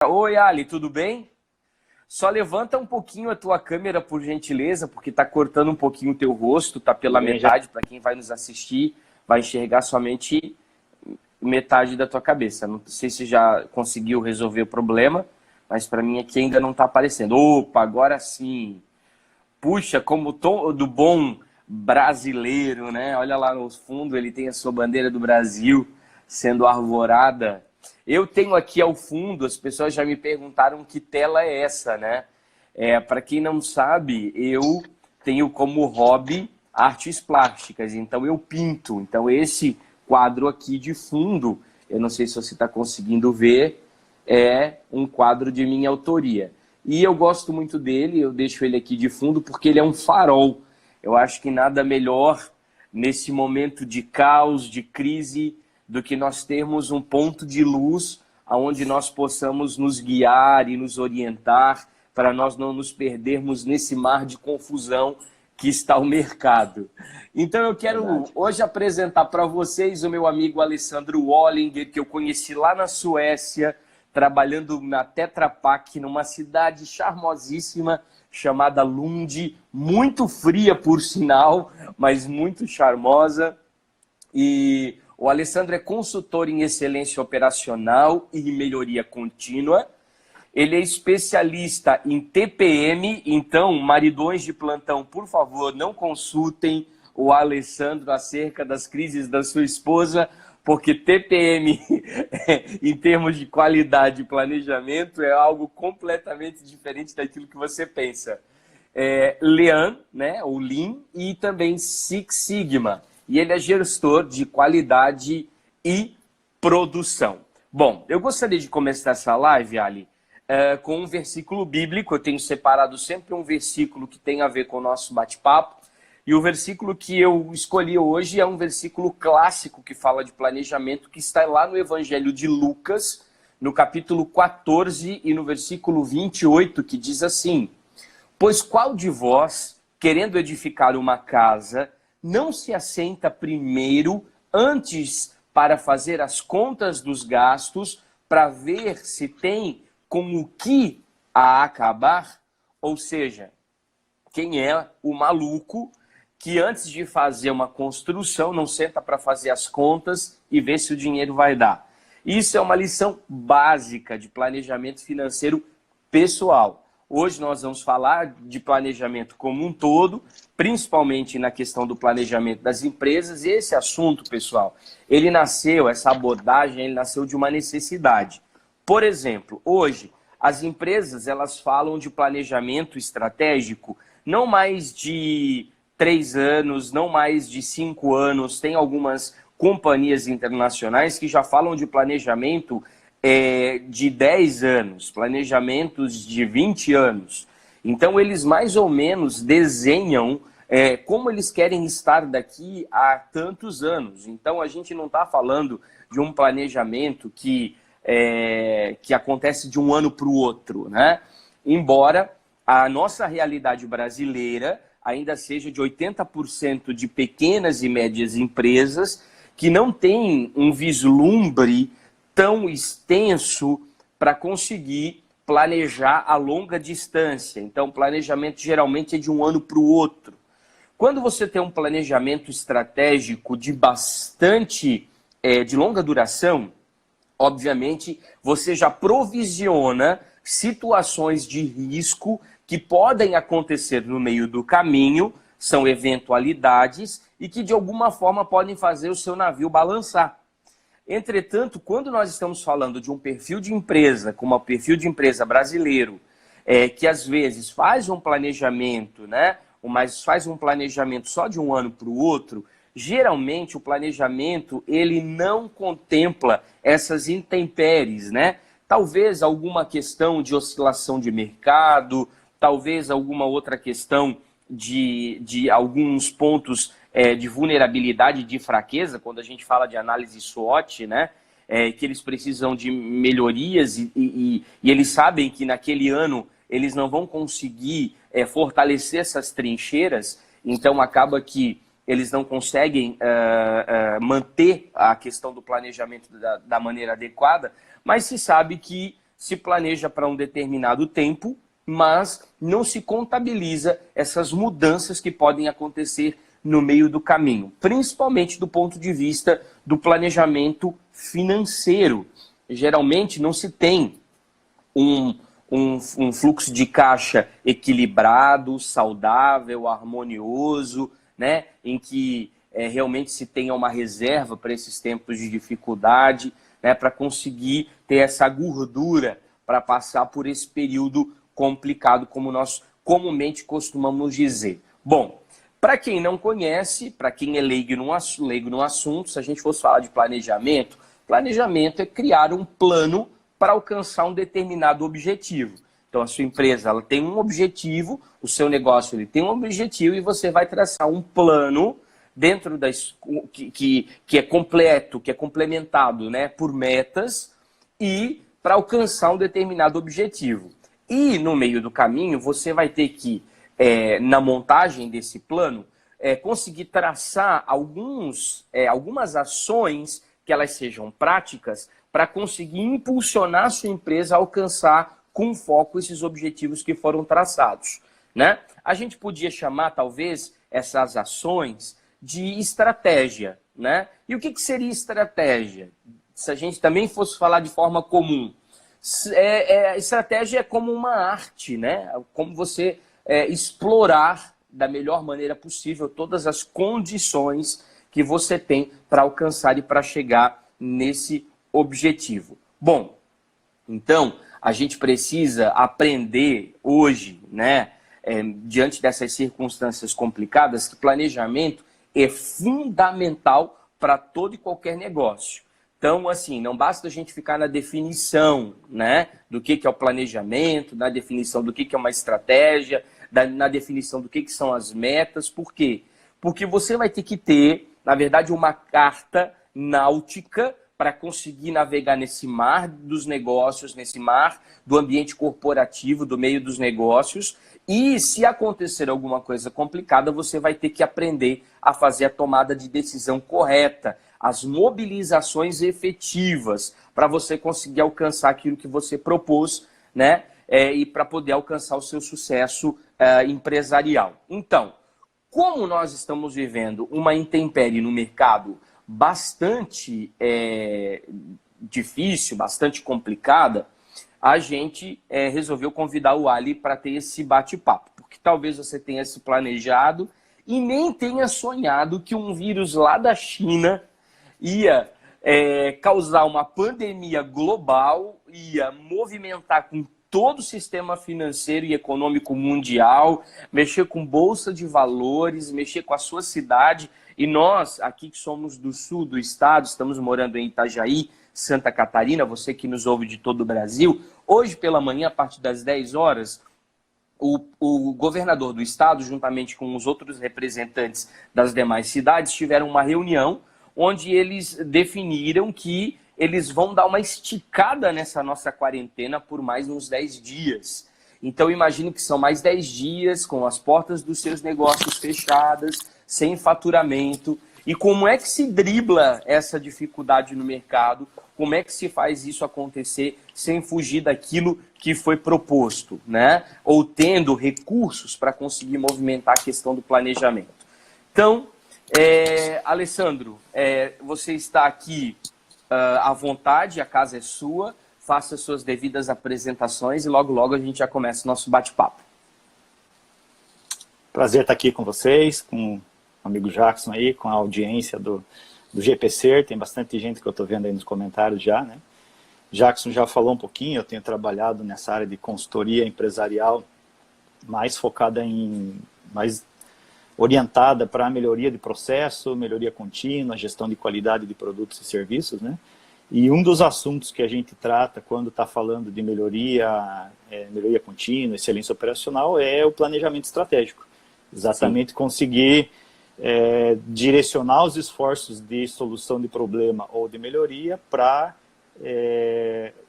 Oi, Ali, tudo bem? Só levanta um pouquinho a tua câmera, por gentileza, porque tá cortando um pouquinho o teu rosto, tá pela Tudo bem, já? metade, para quem vai nos assistir, vai enxergar somente metade da tua cabeça. Não sei se já conseguiu resolver o problema, mas para mim aqui ainda não tá aparecendo. Opa, agora sim. Puxa, como tom do bom brasileiro, né? Olha lá no fundo, ele tem a sua bandeira do Brasil sendo arvorada. Eu tenho aqui ao fundo, as pessoas já me perguntaram que tela é essa, né? Para quem não sabe, eu tenho como hobby artes plásticas, então eu pinto. Então esse quadro aqui de fundo, eu não sei se você está conseguindo ver, é um quadro de minha autoria. E eu gosto muito dele, eu deixo ele aqui de fundo porque ele é um farol. Eu acho que nada melhor nesse momento de caos, de crise, do que nós termos um ponto de luz aonde nós possamos nos guiar e nos orientar para nós não nos perdermos nesse mar de confusão que está o mercado. Então eu quero Verdade. hoje apresentar para vocês o meu amigo Alessandro Wallinger, que eu conheci lá na Suécia, trabalhando na Tetra Pak, numa cidade charmosíssima chamada Lund, muito fria por sinal, mas muito charmosa. E o Alessandro é consultor em excelência operacional e melhoria contínua. Ele é especialista em TPM, então, maridões de plantão, por favor, não consultem o Alessandro acerca das crises da sua esposa, porque TPM, em termos de qualidade e planejamento, é algo completamente diferente daquilo que você pensa. Lean, né, o Lean, e também Six Sigma. E ele é gestor de qualidade e produção. Bom, eu gostaria de começar essa live, Ali, com um versículo bíblico. Eu tenho separado sempre um versículo que tem a ver com o nosso bate-papo. E o versículo que eu escolhi hoje é um versículo clássico que fala de planejamento, que está lá no Evangelho de Lucas, no capítulo 14 e no versículo 28, que diz assim: Pois qual de vós, querendo edificar uma casa, não se assenta primeiro, antes para fazer as contas dos gastos, para ver se tem com o que a acabar? Ou seja, quem é o maluco que antes de fazer uma construção não senta para fazer as contas e ver se o dinheiro vai dar? Isso é uma lição básica de planejamento financeiro pessoal. Hoje nós vamos falar de planejamento como um todo, principalmente na questão do planejamento das empresas. E esse assunto, pessoal, ele nasceu, essa abordagem, ele nasceu de uma necessidade. Por exemplo, hoje, as empresas, elas falam de planejamento estratégico não mais de 3 anos, não mais de 5 anos. Tem algumas companhias internacionais que já falam de planejamento de 10 anos, planejamentos de 20 anos. Então, eles mais ou menos desenham como eles querem estar daqui a tantos anos. Então, a gente não está falando de um planejamento que acontece de um ano para o outro, né? Embora a nossa realidade brasileira ainda seja de 80% de pequenas e médias empresas que não têm um vislumbre tão extenso para conseguir planejar a longa distância. Então, o planejamento geralmente é de um ano para o outro. Quando você tem um planejamento estratégico de de longa duração, obviamente, você já provisiona situações de risco que podem acontecer no meio do caminho, são eventualidades e que de alguma forma podem fazer o seu navio balançar. Entretanto, quando nós estamos falando de um perfil de empresa, como o perfil de empresa brasileiro, que às vezes faz um planejamento, né, mas faz um planejamento só de um ano para o outro, geralmente o planejamento ele não contempla essas intempéries, né? Talvez alguma questão de oscilação de mercado, talvez alguma outra questão de alguns pontos de vulnerabilidade, de fraqueza, quando a gente fala de análise SWOT, né? Que eles precisam de melhorias e eles sabem que naquele ano eles não vão conseguir fortalecer essas trincheiras, então acaba que eles não conseguem manter a questão do planejamento da maneira adequada, mas se sabe que se planeja para um determinado tempo, mas não se contabiliza essas mudanças que podem acontecer no meio do caminho, principalmente do ponto de vista do planejamento financeiro. Geralmente não se tem um fluxo de caixa equilibrado, saudável, harmonioso, né? Em que realmente se tenha uma reserva para esses tempos de dificuldade, né? Para conseguir ter essa gordura para passar por esse período complicado, como nós comumente costumamos dizer. Bom, para quem não conhece, para quem é leigo no assunto, se a gente fosse falar de planejamento, planejamento é criar um plano para alcançar um determinado objetivo. Então, a sua empresa ela tem um objetivo, o seu negócio ele tem um objetivo e você vai traçar um plano dentro que é completo, que é complementado, né, por metas e para alcançar um determinado objetivo. E no meio do caminho você vai ter que, na montagem desse plano, conseguir traçar algumas ações que elas sejam práticas para conseguir impulsionar a sua empresa a alcançar com foco esses objetivos que foram traçados, né? A gente podia chamar, talvez, essas ações de estratégia, né? E o que seria estratégia? Se a gente também fosse falar de forma comum, estratégia é como uma arte, né? Como você explorar da melhor maneira possível todas as condições que você tem para alcançar e para chegar nesse objetivo. Bom, então a gente precisa aprender hoje, né, diante dessas circunstâncias complicadas, que planejamento é fundamental para todo e qualquer negócio. Então, assim, não basta a gente ficar na definição, né, do que é o planejamento, na definição do que é uma estratégia, na definição do que são as metas. Por quê? Porque você vai ter que ter, na verdade, uma carta náutica para conseguir navegar nesse mar dos negócios, nesse mar do ambiente corporativo, do meio dos negócios. E se acontecer alguma coisa complicada, você vai ter que aprender a fazer a tomada de decisão correta, as mobilizações efetivas para você conseguir alcançar aquilo que você propôs, né? E para poder alcançar o seu sucesso empresarial. Então, como nós estamos vivendo uma intempérie no mercado bastante difícil, bastante complicada, a gente resolveu convidar o Ali para ter esse bate-papo, porque talvez você tenha se planejado e nem tenha sonhado que um vírus lá da China ia causar uma pandemia global, ia movimentar com todo o sistema financeiro e econômico mundial, mexer com bolsa de valores, mexer com a sua cidade. E nós, aqui que somos do sul do estado, estamos morando em Itajaí, Santa Catarina, você que nos ouve de todo o Brasil, hoje pela manhã, a partir das 10 horas, o governador do estado, juntamente com os outros representantes das demais cidades, tiveram uma reunião onde eles definiram que eles vão dar uma esticada nessa nossa quarentena por mais uns 10 dias. Então, imagine que são mais 10 dias com as portas dos seus negócios fechadas, sem faturamento. E como é que se dribla essa dificuldade no mercado? Como é que se faz isso acontecer sem fugir daquilo que foi proposto, né? Ou tendo recursos para conseguir movimentar a questão do planejamento. Então, Alessandro, você está aqui à vontade, a casa é sua, faça suas devidas apresentações e logo, logo a gente já começa o nosso bate-papo. Prazer estar aqui com vocês, com o amigo Jackson aí, com a audiência do GPC, tem bastante gente que eu estou vendo aí nos comentários já, né? Jackson já falou um pouquinho, eu tenho trabalhado nessa área de consultoria empresarial, mais focada mais orientada para a melhoria de processo, melhoria contínua, gestão de qualidade de produtos e serviços, né? E um dos assuntos que a gente trata quando está falando de melhoria contínua, excelência operacional, é o planejamento estratégico. Exatamente. Sim. Conseguir direcionar os esforços de solução de problema ou de melhoria para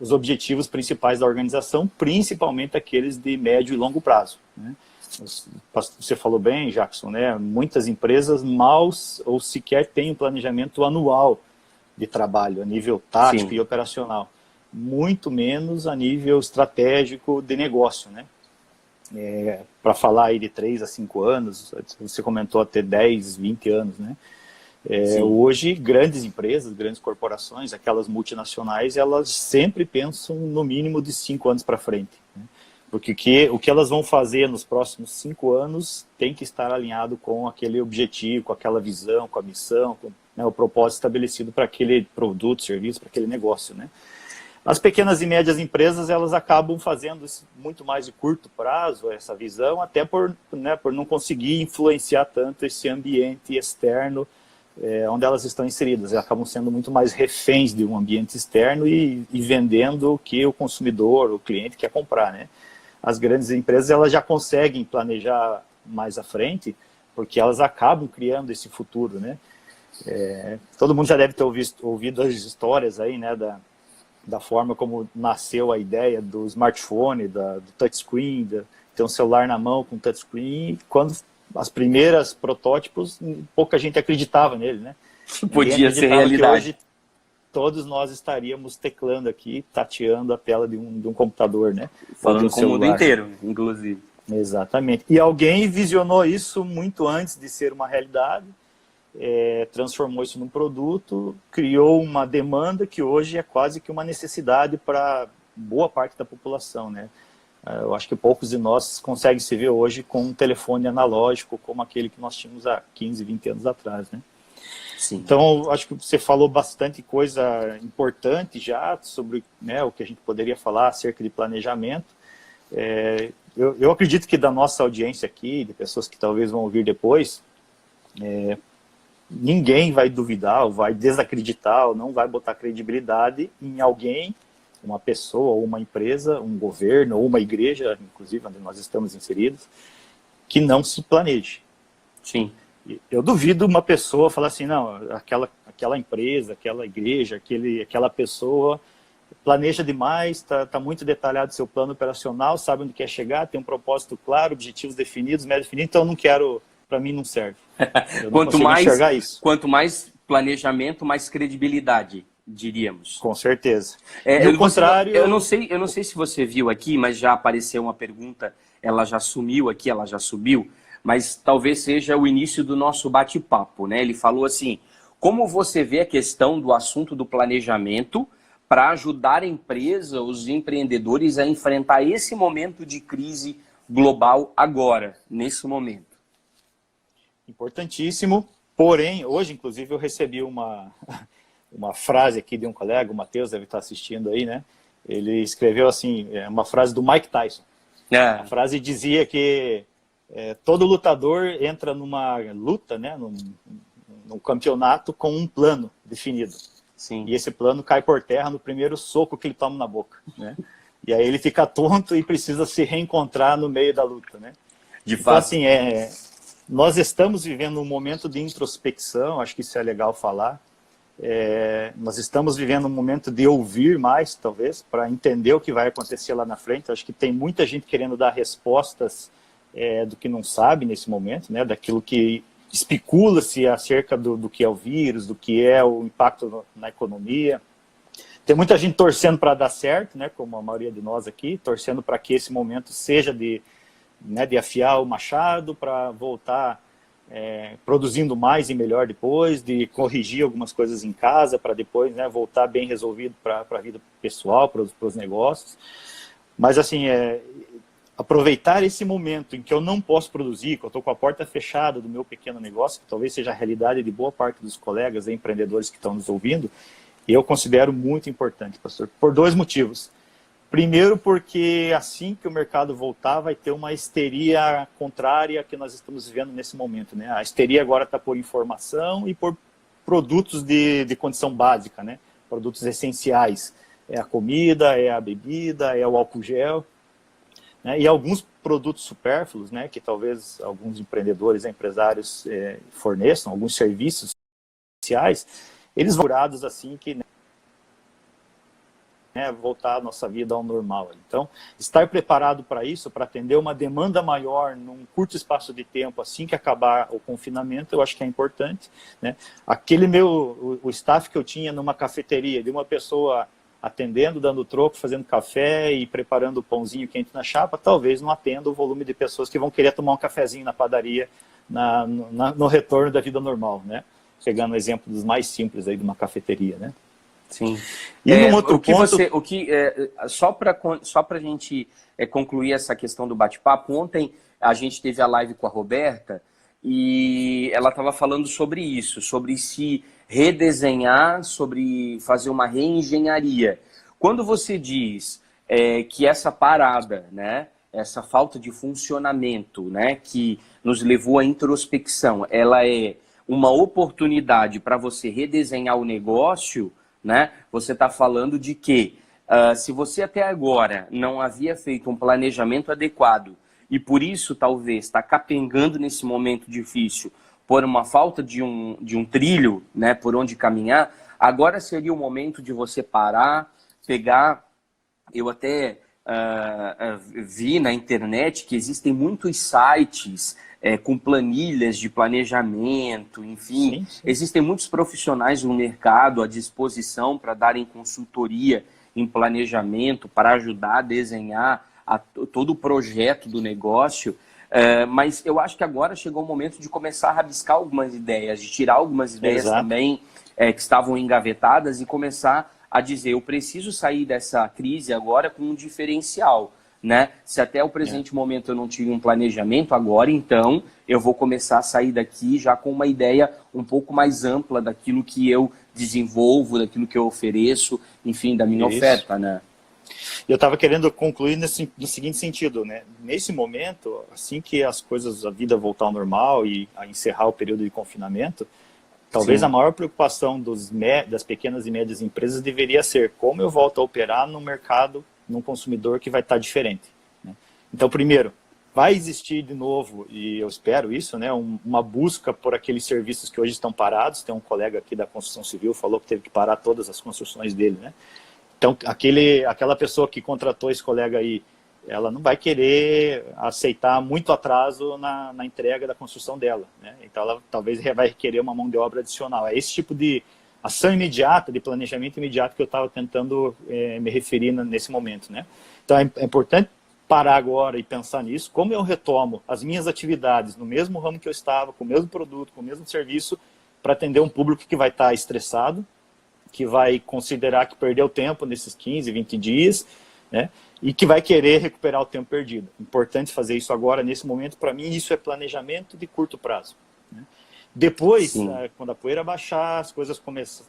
os objetivos principais da organização, principalmente aqueles de médio e longo prazo, né? Você falou bem, Jackson, né? Muitas empresas mal ou sequer têm um planejamento anual de trabalho, a nível tático, sim, e operacional. muito menos a nível estratégico de negócio, né? Para falar aí de 3 a 5 anos, você comentou até 10, 20 anos, né? Hoje, grandes empresas, grandes corporações, aquelas multinacionais, elas sempre pensam no mínimo de 5 anos para frente, né? Porque o que elas vão fazer nos próximos 5 anos tem que estar alinhado com aquele objetivo, com aquela visão, com a missão, com, né, o propósito estabelecido para aquele produto, serviço, para aquele negócio, né? As pequenas e médias empresas, elas acabam fazendo isso muito mais de curto prazo, essa visão, até por não conseguir influenciar tanto esse ambiente externo onde elas estão inseridas. Elas acabam sendo muito mais reféns de um ambiente externo e vendendo o que o consumidor, o cliente quer comprar, né? As grandes empresas, elas já conseguem planejar mais à frente, porque elas acabam criando esse futuro, né? Todo mundo já deve ter ouvido as histórias aí, né, da forma como nasceu a ideia do smartphone, do touchscreen, de ter um celular na mão com touchscreen, quando as primeiras protótipos, pouca gente acreditava nele, né? Podia ser realidade. Hoje todos nós estaríamos teclando aqui, tateando a tela de um computador, né? Falando com o mundo inteiro, inclusive. Exatamente. E alguém visionou isso muito antes de ser uma realidade, transformou isso num produto, criou uma demanda que hoje é quase que uma necessidade para boa parte da população, né? Eu acho que poucos de nós conseguem se ver hoje com um telefone analógico como aquele que nós tínhamos há 15, 20 anos atrás, né? Sim. Então, acho que você falou bastante coisa importante já sobre, né, o que a gente poderia falar acerca de planejamento. Eu acredito que da nossa audiência aqui, de pessoas que talvez vão ouvir depois, ninguém vai duvidar, ou vai desacreditar, ou não vai botar credibilidade em alguém, uma pessoa, ou uma empresa, um governo, ou uma igreja, inclusive, onde nós estamos inseridos, que não se planeje. Sim. Eu duvido uma pessoa falar assim, não, aquela empresa, aquela igreja, aquela pessoa planeja demais, tá muito detalhado seu plano operacional, sabe onde quer chegar, tem um propósito claro, objetivos definidos, médio definido, então eu não quero, para mim não serve. Eu não consigo enxergar isso. Quanto mais planejamento, mais credibilidade, diríamos. Com certeza. Do contrário... Eu não sei se você viu aqui, mas já apareceu uma pergunta, ela já sumiu aqui, ela já subiu, mas talvez seja o início do nosso bate-papo, né? Ele falou assim, como você vê a questão do assunto do planejamento para ajudar a empresa, os empreendedores a enfrentar esse momento de crise global agora, nesse momento? Importantíssimo, porém, hoje, inclusive, eu recebi uma frase aqui de um colega, o Matheus deve estar assistindo aí, né? Ele escreveu assim, uma frase do Mike Tyson. A frase dizia que todo lutador entra numa luta, né, num campeonato com um plano definido. Sim. E esse plano cai por terra no primeiro soco que ele toma na boca, né? E aí ele fica tonto e precisa se reencontrar no meio da luta, né? De então, fato. assim, nós estamos vivendo um momento de introspecção, acho que isso é legal falar. Nós estamos vivendo um momento de ouvir mais, talvez, para entender o que vai acontecer lá na frente. Acho que tem muita gente querendo dar respostas do que não sabe nesse momento, né? Daquilo que especula-se acerca do que é o vírus, do que é o impacto na economia. Tem muita gente torcendo para dar certo, né? Como a maioria de nós aqui, torcendo para que esse momento seja de afiar o machado, para voltar produzindo mais e melhor depois, de corrigir algumas coisas em casa, para depois, né, voltar bem resolvido para a vida pessoal, para os negócios. Mas, assim, aproveitar esse momento em que eu não posso produzir, que eu estou com a porta fechada do meu pequeno negócio, que talvez seja a realidade de boa parte dos colegas e empreendedores que estão nos ouvindo, eu considero muito importante, pastor, por 2 motivos. Primeiro, porque assim que o mercado voltar, vai ter uma histeria contrária que nós estamos vivendo nesse momento, né? A histeria agora está por informação e por produtos de condição básica, né? Produtos essenciais. É a comida, é a bebida, é o álcool gel, né? E alguns produtos supérfluos, né? Que talvez alguns empreendedores, empresários forneçam, alguns serviços essenciais, eles vão curados assim que... voltar a nossa vida ao normal. Então, estar preparado para isso, para atender uma demanda maior num curto espaço de tempo, assim que acabar o confinamento, eu acho que é importante, né? O staff que eu tinha numa cafeteria, de uma pessoa atendendo, dando troco, fazendo café e preparando o pãozinho quente na chapa, talvez não atenda o volume de pessoas que vão querer tomar um cafezinho na padaria no retorno da vida normal, né? Pegando o exemplo dos mais simples aí de uma cafeteria, né? Sim. E num outro ponto... Só para a gente concluir essa questão do bate-papo, ontem a gente teve a live com a Roberta e ela estava falando sobre isso, sobre se redesenhar, sobre fazer uma reengenharia. Quando você diz que essa parada, né, essa falta de funcionamento, né, que nos levou à introspecção, ela é uma oportunidade para você redesenhar o negócio, né? Você está falando de que se você até agora não havia feito um planejamento adequado e por isso talvez está capengando nesse momento difícil por uma falta de um trilho, né, por onde caminhar, agora seria o momento de você parar, pegar... Eu até vi na internet que existem muitos sites com planilhas de planejamento, enfim. Sim. Existem muitos profissionais no mercado à disposição para darem consultoria em planejamento, para ajudar a desenhar todo o projeto do negócio. Mas eu acho que agora chegou o momento de começar a rabiscar algumas ideias, de tirar algumas ideias Exato. Também que estavam engavetadas e começar a dizer, eu preciso sair dessa crise agora com um diferencial, né? Se até o presente momento eu não tive um planejamento, agora então eu vou começar a sair daqui já com uma ideia um pouco mais ampla daquilo que eu desenvolvo, daquilo que eu ofereço, enfim, da minha oferta, né? Eu estava querendo concluir no seguinte sentido, né? Nesse momento, assim que as coisas, a vida voltar ao normal e a encerrar o período de confinamento, talvez Sim. a maior preocupação das pequenas e médias empresas deveria ser como eu volto a operar num mercado, num consumidor que vai estar diferente, né? Então, primeiro, vai existir de novo, e eu espero isso, né, uma busca por aqueles serviços que hoje estão parados. Tem um colega aqui da construção civil, falou que teve que parar todas as construções dele, né? Então, aquela pessoa que contratou esse colega aí, ela não vai querer aceitar muito atraso na entrega da construção dela, né? Então, ela talvez vai requerer uma mão de obra adicional. É esse tipo de ação imediata, de planejamento imediato que eu estava tentando me referir nesse momento, né? Então, é importante parar agora e pensar nisso, como eu retomo as minhas atividades no mesmo ramo que eu estava, com o mesmo produto, com o mesmo serviço, para atender um público que vai estar estressado, que vai considerar que perdeu tempo nesses 15, 20 dias, né? E que vai querer recuperar o tempo perdido. Importante fazer isso agora, nesse momento. Para mim, isso é planejamento de curto prazo, né? Depois, quando a poeira baixar, as coisas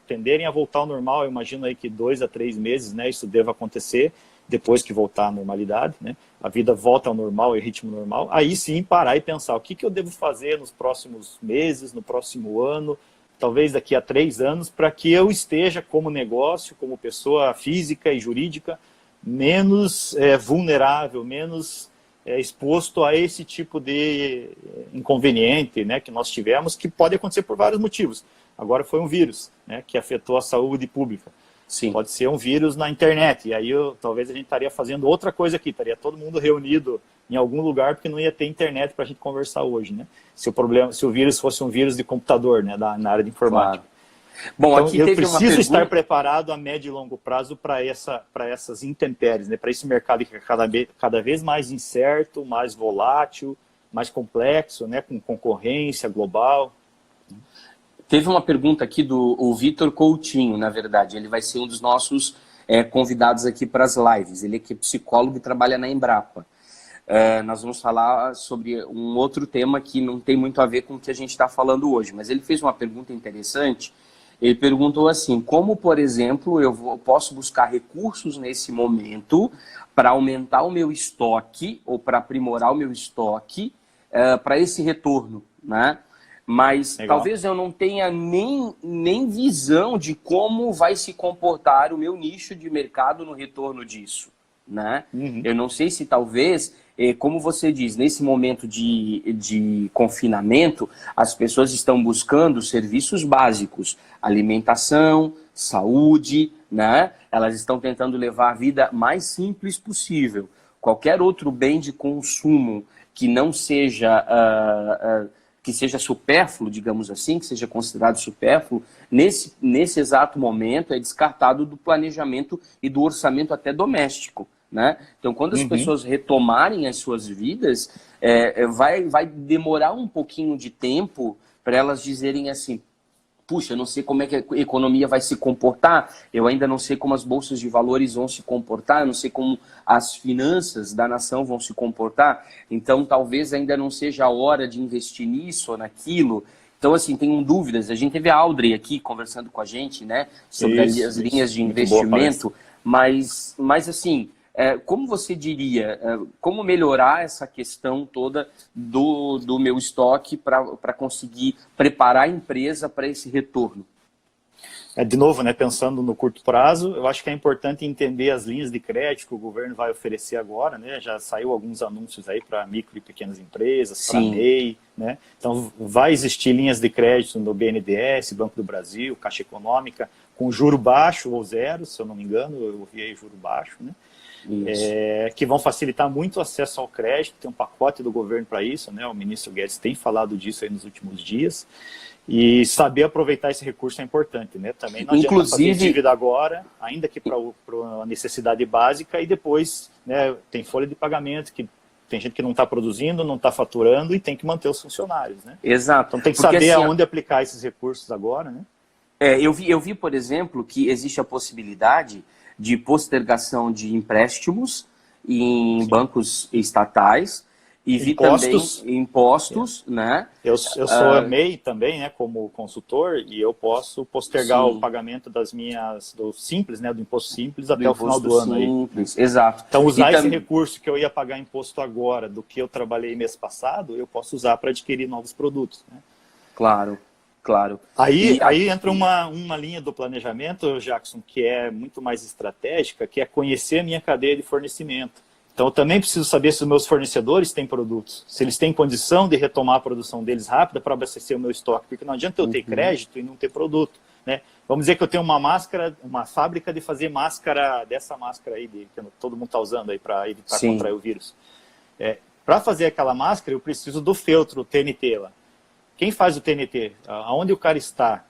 tenderem a voltar ao normal, eu imagino aí que 2 a 3 meses, né, isso deva acontecer, depois que voltar à normalidade, né? A vida volta ao normal e ritmo normal. Aí sim, parar e pensar, o que eu devo fazer nos próximos meses, no próximo ano, talvez daqui a 3 anos, para que eu esteja como negócio, como pessoa física e jurídica, menos vulnerável, menos exposto a esse tipo de inconveniente, né, que nós tivemos, que pode acontecer por vários motivos. Agora foi um vírus, né, que afetou a saúde pública. Sim. Pode ser um vírus na internet, e aí talvez a gente estaria fazendo outra coisa aqui, estaria todo mundo reunido em algum lugar, porque não ia ter internet para a gente conversar hoje, né? Se o vírus fosse um vírus de computador, né, na área de informática. Claro. Bom, então, aqui eu teve preciso uma estar preparado a médio e longo prazo para essas intempéries, né, para esse mercado que é cada vez mais incerto, mais volátil, mais complexo, né, com concorrência global. Teve uma pergunta aqui do Vitor Coutinho, na verdade. Ele vai ser um dos nossos convidados aqui para as lives. Ele é psicólogo e trabalha na Embrapa. Nós vamos falar sobre um outro tema que não tem muito a ver com o que a gente está falando hoje. Mas ele fez uma pergunta interessante. Ele perguntou assim, como, por exemplo, eu posso buscar recursos nesse momento para aumentar o meu estoque ou para aprimorar o meu estoque para esse retorno, né? Mas Legal. Talvez eu não tenha nem visão de como vai se comportar o meu nicho de mercado no retorno disso, né? Uhum. Eu não sei se talvez, como você diz, nesse momento de confinamento, as pessoas estão buscando serviços básicos, alimentação, saúde, né? Elas estão tentando levar a vida mais simples possível. Qualquer outro bem de consumo que não seja que seja supérfluo, digamos assim, que seja considerado supérfluo, nesse exato momento é descartado do planejamento e do orçamento até doméstico, né? Então, quando as pessoas retomarem as suas vidas, vai demorar um pouquinho de tempo para elas dizerem assim: puxa, eu não sei como é que a economia vai se comportar, eu ainda não sei como as bolsas de valores vão se comportar, eu não sei como as finanças da nação vão se comportar, então talvez ainda não seja a hora de investir nisso ou naquilo. Então, assim, tenho dúvidas. A gente teve a Audrey aqui conversando com a gente, né, sobre as linhas de investimento, mas assim, como você diria, como melhorar essa questão toda do meu estoque para conseguir preparar a empresa para esse retorno? De novo, né, pensando no curto prazo, eu acho que é importante entender as linhas de crédito que o governo vai oferecer agora, né? Já saiu alguns anúncios aí para micro e pequenas empresas, para MEI, né? Então, vai existir linhas de crédito no BNDES, Banco do Brasil, Caixa Econômica, com juro baixo ou zero, se eu não me engano, eu ouvi aí juro baixo, né? Que vão facilitar muito o acesso ao crédito. Tem um pacote do governo para isso, né? O ministro Guedes tem falado disso aí nos últimos dias. E saber aproveitar esse recurso é importante, né? Também não adianta fazer dívida agora, ainda que para uma necessidade básica, e depois, né, tem folha de pagamento, que tem gente que não está produzindo, não está faturando e tem que manter os funcionários, né? Exato. Então tem que saber assim, aonde aplicar esses recursos agora, né? Eu vi, por exemplo, que existe a possibilidade de postergação de empréstimos em bancos estatais, e vi impostos, também impostos, né? Eu sou MEI também, né, como consultor, e eu posso postergar o pagamento do Simples, né, do Imposto Simples, até o final do ano. Simples, aí. Exato. Então, usar esse recurso que eu ia pagar imposto agora, do que eu trabalhei mês passado, eu posso usar para adquirir novos produtos, né? Claro. Claro. Aí entra uma linha do planejamento, Jackson, que é muito mais estratégica, que é conhecer a minha cadeia de fornecimento. Então, eu também preciso saber se os meus fornecedores têm produtos, se eles têm condição de retomar a produção deles rápida para abastecer o meu estoque, porque não adianta eu ter crédito e não ter produto, né? Vamos dizer que eu tenho uma fábrica de fazer máscara, dessa máscara aí, que todo mundo está usando aí para evitar contrair o vírus. Para fazer aquela máscara, eu preciso do feltro TNT lá. Quem faz o TNT? Aonde o cara está?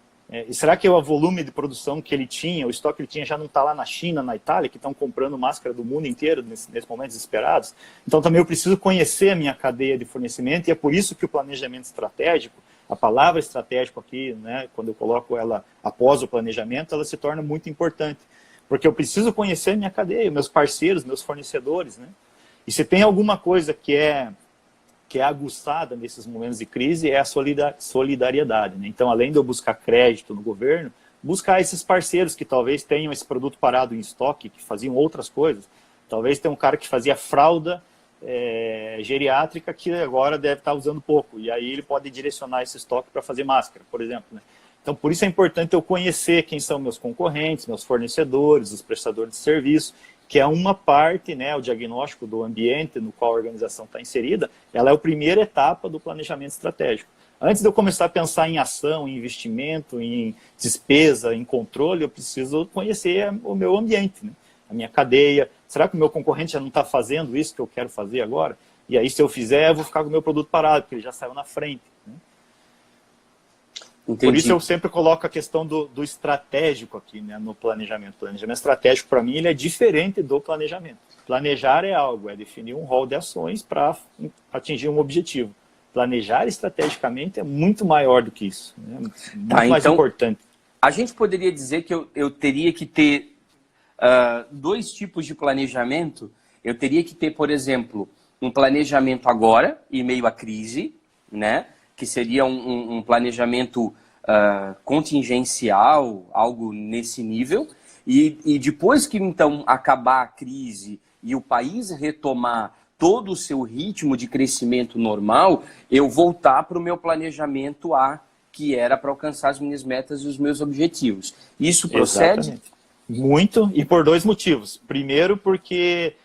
E será que o volume de produção que ele tinha, o estoque que ele tinha, já não está lá na China, na Itália, que estão comprando máscara do mundo inteiro nesse momento desesperados? Então também eu preciso conhecer a minha cadeia de fornecimento, e é por isso que o planejamento estratégico, a palavra estratégico aqui, né, quando eu coloco ela após o planejamento, ela se torna muito importante. Porque eu preciso conhecer a minha cadeia, meus parceiros, meus fornecedores, né? E se tem alguma coisa que é aguçada nesses momentos de crise, é a solidariedade, né? Então, além de eu buscar crédito no governo, buscar esses parceiros que talvez tenham esse produto parado em estoque, que faziam outras coisas. Talvez tenha um cara que fazia fralda geriátrica, que agora deve estar usando pouco, e aí ele pode direcionar esse estoque para fazer máscara, por exemplo, né? Então, por isso é importante eu conhecer quem são meus concorrentes, meus fornecedores, os prestadores de serviço, que é uma parte, né, o diagnóstico do ambiente no qual a organização está inserida, ela é a primeira etapa do planejamento estratégico. Antes de eu começar a pensar em ação, em investimento, em despesa, em controle, eu preciso conhecer o meu ambiente, né? A minha cadeia. Será que o meu concorrente já não está fazendo isso que eu quero fazer agora? E aí, se eu fizer, eu vou ficar com o meu produto parado, porque ele já saiu na frente, né? Entendi. Por isso eu sempre coloco a questão do estratégico aqui, né, no planejamento. O planejamento estratégico, para mim, ele é diferente do planejamento. Planejar é algo, é definir um rol de ações para atingir um objetivo. Planejar estrategicamente é muito maior do que isso, né? Muito mais importante. A gente poderia dizer que eu teria que ter dois tipos de planejamento. Eu teria que ter, por exemplo, um planejamento agora, em meio à crise, né? Que seria um planejamento contingencial, algo nesse nível, e depois que então acabar a crise e o país retomar todo o seu ritmo de crescimento normal, eu voltar para o meu planejamento A, que era para alcançar as minhas metas e os meus objetivos. Isso procede? Exatamente. Muito, e por dois motivos. Primeiro, porque,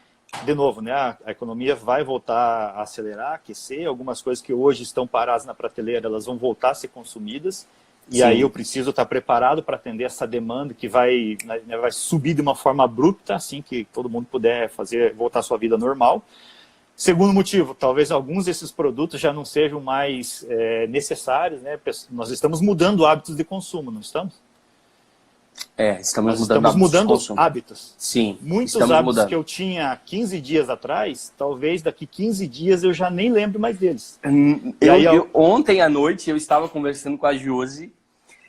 de novo, né, a economia vai voltar a acelerar, aquecer, algumas coisas que hoje estão paradas na prateleira, elas vão voltar a ser consumidas, e aí eu preciso estar preparado para atender essa demanda que vai subir de uma forma abrupta, assim que todo mundo puder voltar à sua vida normal. Segundo motivo, talvez alguns desses produtos já não sejam mais necessários, né? Nós estamos mudando hábitos de consumo, não estamos? Estamos Nós mudando estamos hábitos de mudando consumo. hábitos. Sim, Muitos estamos hábitos mudando. que eu tinha 15 dias atrás, talvez daqui 15 dias eu já nem lembro mais deles. Ontem à noite eu estava conversando com a Josi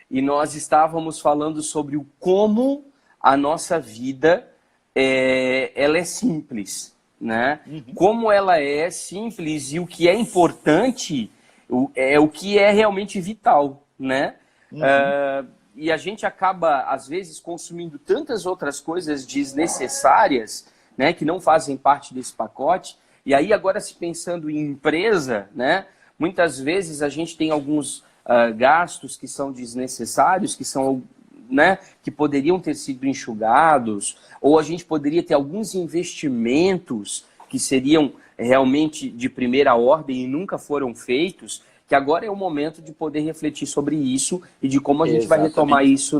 e nós estávamos falando sobre o como a nossa vida ela é simples, né? Como ela é simples e o que é importante é o que é realmente vital, né? E a gente acaba, às vezes, consumindo tantas outras coisas desnecessárias, né, que não fazem parte desse pacote. E aí, agora, se pensando em empresa, né, muitas vezes a gente tem alguns gastos que são desnecessários, que são, né, que poderiam ter sido enxugados, ou a gente poderia ter alguns investimentos que seriam realmente de primeira ordem e nunca foram feitos, que agora é o momento de poder refletir sobre isso e de como a gente vai retomar isso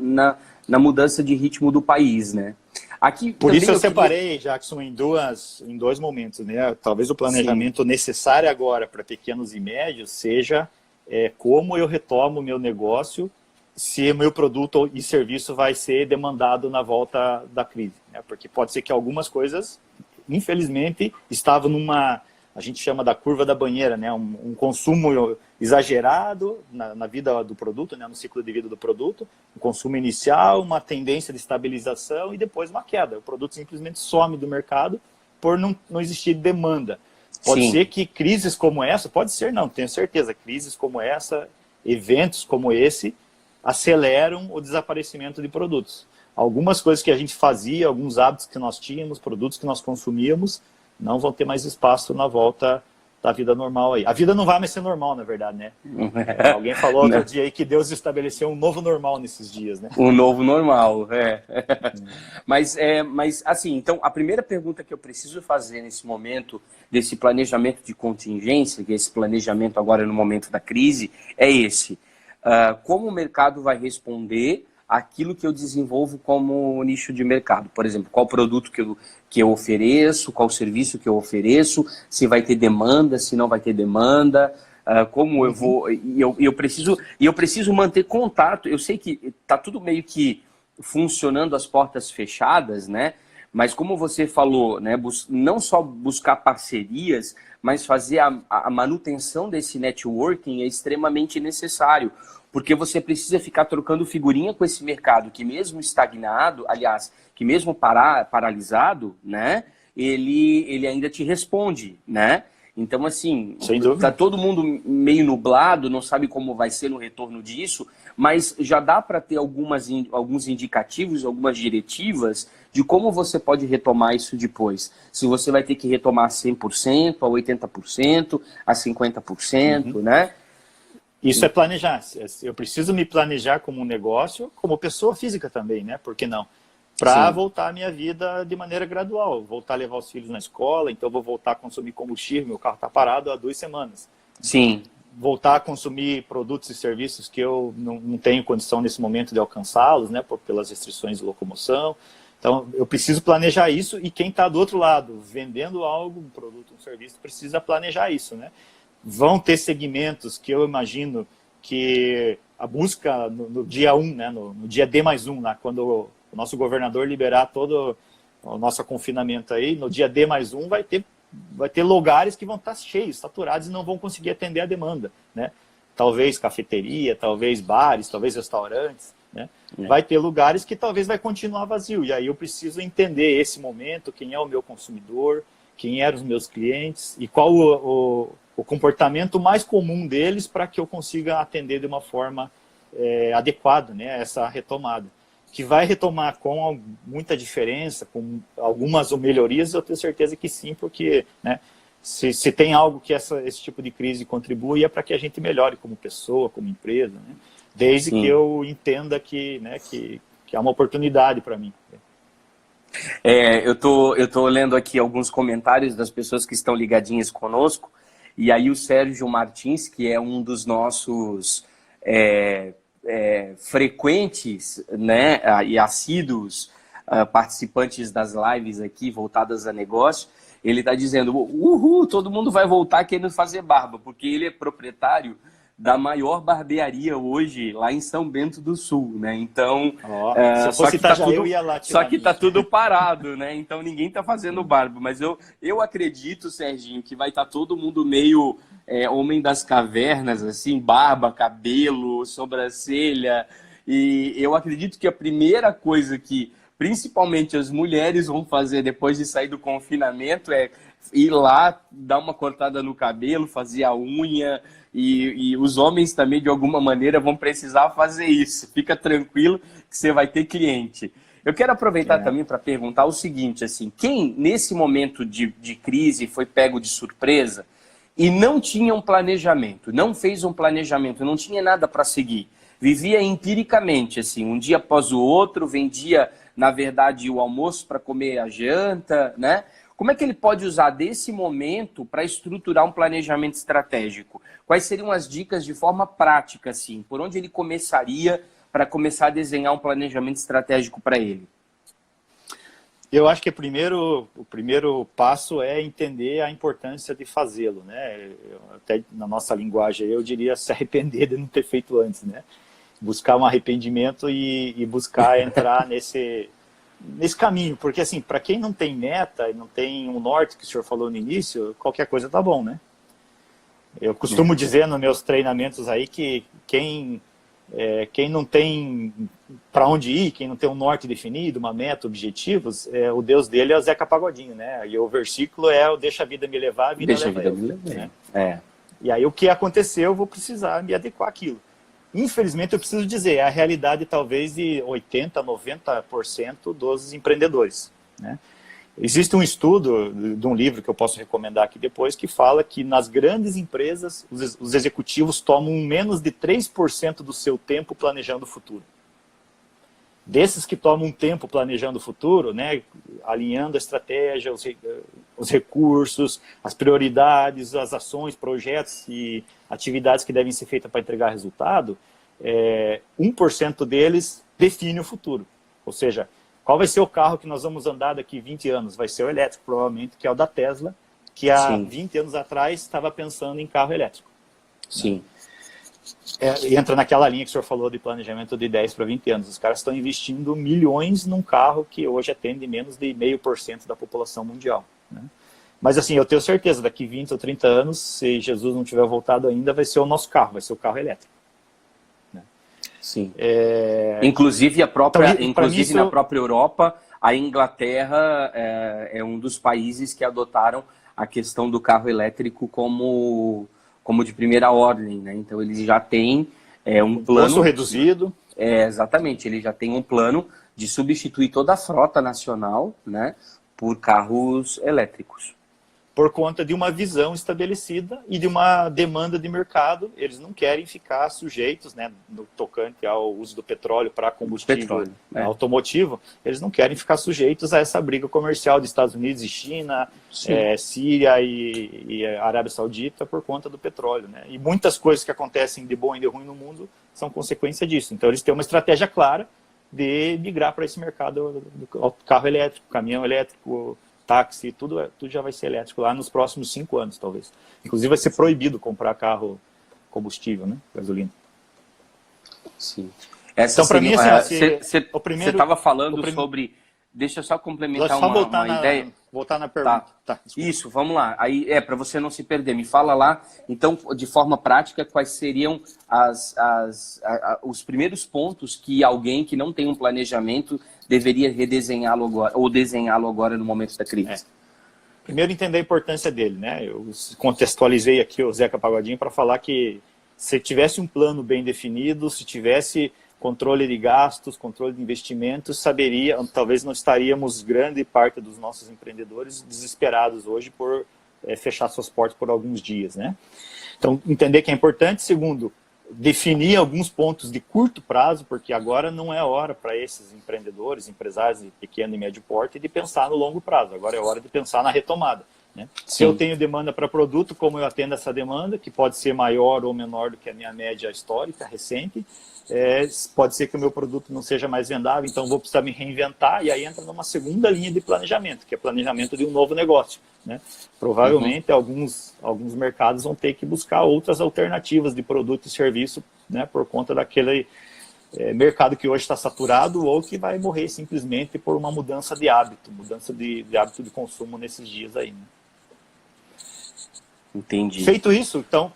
na mudança de ritmo do país, né? Aqui, por isso eu separei, Jackson, em dois momentos, né? Talvez o planejamento necessário agora para pequenos e médios seja como eu retomo o meu negócio se o meu produto e serviço vai ser demandado na volta da crise, né? Porque pode ser que algumas coisas, infelizmente, estavam a gente chama da curva da banheira, né? Um consumo exagerado na vida do produto, né? No ciclo de vida do produto, um consumo inicial, uma tendência de estabilização e depois uma queda. O produto simplesmente some do mercado por não existir demanda. Pode ser que crises como essa, pode ser não, tenho certeza, crises como essa, eventos como esse, aceleram o desaparecimento de produtos. Algumas coisas que a gente fazia, alguns hábitos que nós tínhamos, produtos que nós consumíamos, não vão ter mais espaço na volta da vida normal aí. A vida não vai mais ser normal, na verdade, né? Alguém falou outro dia aí que Deus estabeleceu um novo normal nesses dias, né? Um novo normal, Mas, assim, então, a primeira pergunta que eu preciso fazer nesse momento, desse planejamento de contingência, que é esse planejamento agora no momento da crise, é esse. Como o mercado vai responder aquilo que eu desenvolvo como nicho de mercado? Por exemplo, qual produto que eu ofereço, qual serviço que eu ofereço, se vai ter demanda, se não vai ter demanda, como eu vou... E eu preciso manter contato. Eu sei que está tudo meio que funcionando as portas fechadas, né? Mas como você falou, né, não só buscar parcerias, mas fazer a manutenção desse networking é extremamente necessário, porque você precisa ficar trocando figurinha com esse mercado que mesmo estagnado, aliás, que mesmo paralisado, né, ele ainda te responde, né? Então, assim, tá todo mundo meio nublado, não sabe como vai ser no retorno disso, mas já dá para ter alguns indicativos, algumas diretivas de como você pode retomar isso depois. Se você vai ter que retomar a 100%, a 80%, a 50%, né? Isso é planejar. Eu preciso me planejar como um negócio, como pessoa física também, né? Por que não? Para voltar à minha vida de maneira gradual. Voltar a levar os filhos na escola, então vou voltar a consumir combustível, meu carro está parado há 2 semanas. Sim. Voltar a consumir produtos e serviços que eu não tenho condição nesse momento de alcançá-los, né? Pelas restrições de locomoção. Então, eu preciso planejar isso e quem está do outro lado, vendendo algo, um produto, um serviço, precisa planejar isso, né? Vão ter segmentos que eu imagino que a busca no dia 1, né, no dia D+1, né, quando o nosso governador liberar todo o nosso confinamento aí, no dia D+1 vai ter lugares que vão estar cheios, saturados e não vão conseguir atender a demanda, né? Talvez cafeteria, talvez bares, talvez restaurantes, né? Vai ter lugares que talvez vai continuar vazio, e aí eu preciso entender esse momento, quem é o meu consumidor, quem eram os meus clientes e qual o comportamento mais comum deles para que eu consiga atender de uma forma adequada, né, essa retomada. Que vai retomar com muita diferença, com algumas melhorias, eu tenho certeza que sim, porque, né, se tem algo que esse tipo de crise contribui é para que a gente melhore como pessoa, como empresa, né, desde que eu entenda que é uma oportunidade para mim. Eu tô lendo aqui alguns comentários das pessoas que estão ligadinhas conosco, e aí o Sérgio Martins, que é um dos nossos frequentes, né, e assíduos participantes das lives aqui voltadas a negócio, ele está dizendo, uhul, todo mundo vai voltar querendo fazer barba, porque ele é proprietário da maior barbearia hoje lá em São Bento do Sul, né? Então, se fosse Itajaí, eu ia lá tirar só que tá tudo parado, né? Então ninguém tá fazendo barba. Mas eu acredito, Serginho, que vai estar todo mundo meio homem das cavernas, assim, barba, cabelo, sobrancelha. E eu acredito que a primeira coisa que, principalmente as mulheres, vão fazer depois de sair do confinamento é ir lá, dar uma cortada no cabelo, fazer a unha. E os homens também, de alguma maneira, vão precisar fazer isso. Fica tranquilo que você vai ter cliente. Eu quero aproveitar também para perguntar o seguinte, assim, quem nesse momento de crise foi pego de surpresa e não tinha um planejamento, não fez um planejamento, não tinha nada para seguir, vivia empiricamente, assim, um dia após o outro, vendia, na verdade, o almoço para comer a janta, né? Como é que ele pode usar desse momento para estruturar um planejamento estratégico? Quais seriam as dicas de forma prática, assim? Por onde ele começaria para começar a desenhar um planejamento estratégico para ele? Eu acho que o primeiro passo é entender a importância de fazê-lo, né? Até na nossa linguagem, eu diria se arrepender de não ter feito antes, né? Buscar um arrependimento e buscar entrar nesse caminho, porque assim, para quem não tem meta e não tem um norte, que o senhor falou no início, qualquer coisa tá bom, né? Eu costumo dizer nos meus treinamentos aí que quem não tem para onde ir, quem não tem um norte definido, uma meta, objetivos, o Deus dele é o Zeca Pagodinho, né? E o versículo é o deixa a vida me levar, a vida leva eu, né? E aí o que aconteceu, eu vou precisar me adequar àquilo. Infelizmente, eu preciso dizer, é a realidade talvez de 80%, 90% dos empreendedores, né? Existe um estudo de um livro que eu posso recomendar aqui depois, que fala que nas grandes empresas, os executivos tomam menos de 3% do seu tempo planejando o futuro. Desses que tomam tempo planejando o futuro, né, alinhando a estratégia, os recursos, as prioridades, as ações, projetos e atividades que devem ser feitas para entregar resultado, 1% deles define o futuro. Ou seja, qual vai ser o carro que nós vamos andar daqui 20 anos? Vai ser o elétrico, provavelmente, que é o da Tesla, que há 20 anos atrás estava pensando em carro elétrico. Sim. Entra naquela linha que o senhor falou de planejamento de 10 para 20 anos. Os caras estão investindo milhões num carro que hoje atende menos de 0,5% da população mundial, né? Mas assim, eu tenho certeza, daqui 20 ou 30 anos, se Jesus não tiver voltado ainda, vai ser o nosso carro, vai ser o carro elétrico, né? Sim. Inclusive, na própria Europa, a Inglaterra é um dos países que adotaram a questão do carro elétrico como de primeira ordem, né? Então, eles já têm um plano... Custo reduzido. Exatamente, ele já tem um plano de substituir toda a frota nacional, né, por carros elétricos. Por conta de uma visão estabelecida e de uma demanda de mercado. Eles não querem ficar sujeitos, né, no tocante ao uso do petróleo para combustível automotivo, eles não querem ficar sujeitos a essa briga comercial de Estados Unidos e China, Síria e Arábia Saudita por conta do petróleo, né? E muitas coisas que acontecem de bom e de ruim no mundo são consequência disso. Então eles têm uma estratégia clara de migrar para esse mercado do carro elétrico, caminhão elétrico, táxi, tudo já vai ser elétrico lá nos próximos 5 anos, talvez. Inclusive vai ser proibido comprar carro combustível, né? Gasolina. Sim. Então, para mim, assim, você estava falando sobre... Deixa eu só complementar uma ideia. Voltar na pergunta. Tá. Isso, vamos lá. Aí para você não se perder, me fala lá, então, de forma prática, quais seriam os primeiros pontos que alguém que não tem um planejamento deveria redesenhá-lo agora, ou desenhá-lo agora no momento da crise? Primeiro, entender a importância dele, né? Eu contextualizei aqui o Zeca Pagodinho para falar que se tivesse um plano bem definido, se tivesse controle de gastos, controle de investimentos, talvez não estaríamos, grande parte dos nossos empreendedores, desesperados hoje por fechar suas portas por alguns dias, né? Então, entender que é importante. Segundo, definir alguns pontos de curto prazo, porque agora não é hora para esses empreendedores, empresários de pequeno e médio porte, de pensar no longo prazo. Agora é hora de pensar na retomada, né? Se eu tenho demanda para produto, como eu atendo essa demanda, que pode ser maior ou menor do que a minha média histórica, recente, pode ser que o meu produto não seja mais vendável, então vou precisar me reinventar, e aí entra numa segunda linha de planejamento, que é planejamento de um novo negócio. né? Provavelmente alguns mercados vão ter que buscar outras alternativas de produto e serviço, né? Por conta daquele mercado que hoje está saturado ou que vai morrer simplesmente por uma mudança de hábito, hábito de consumo nesses dias aí, né? Entendi. Feito isso, então,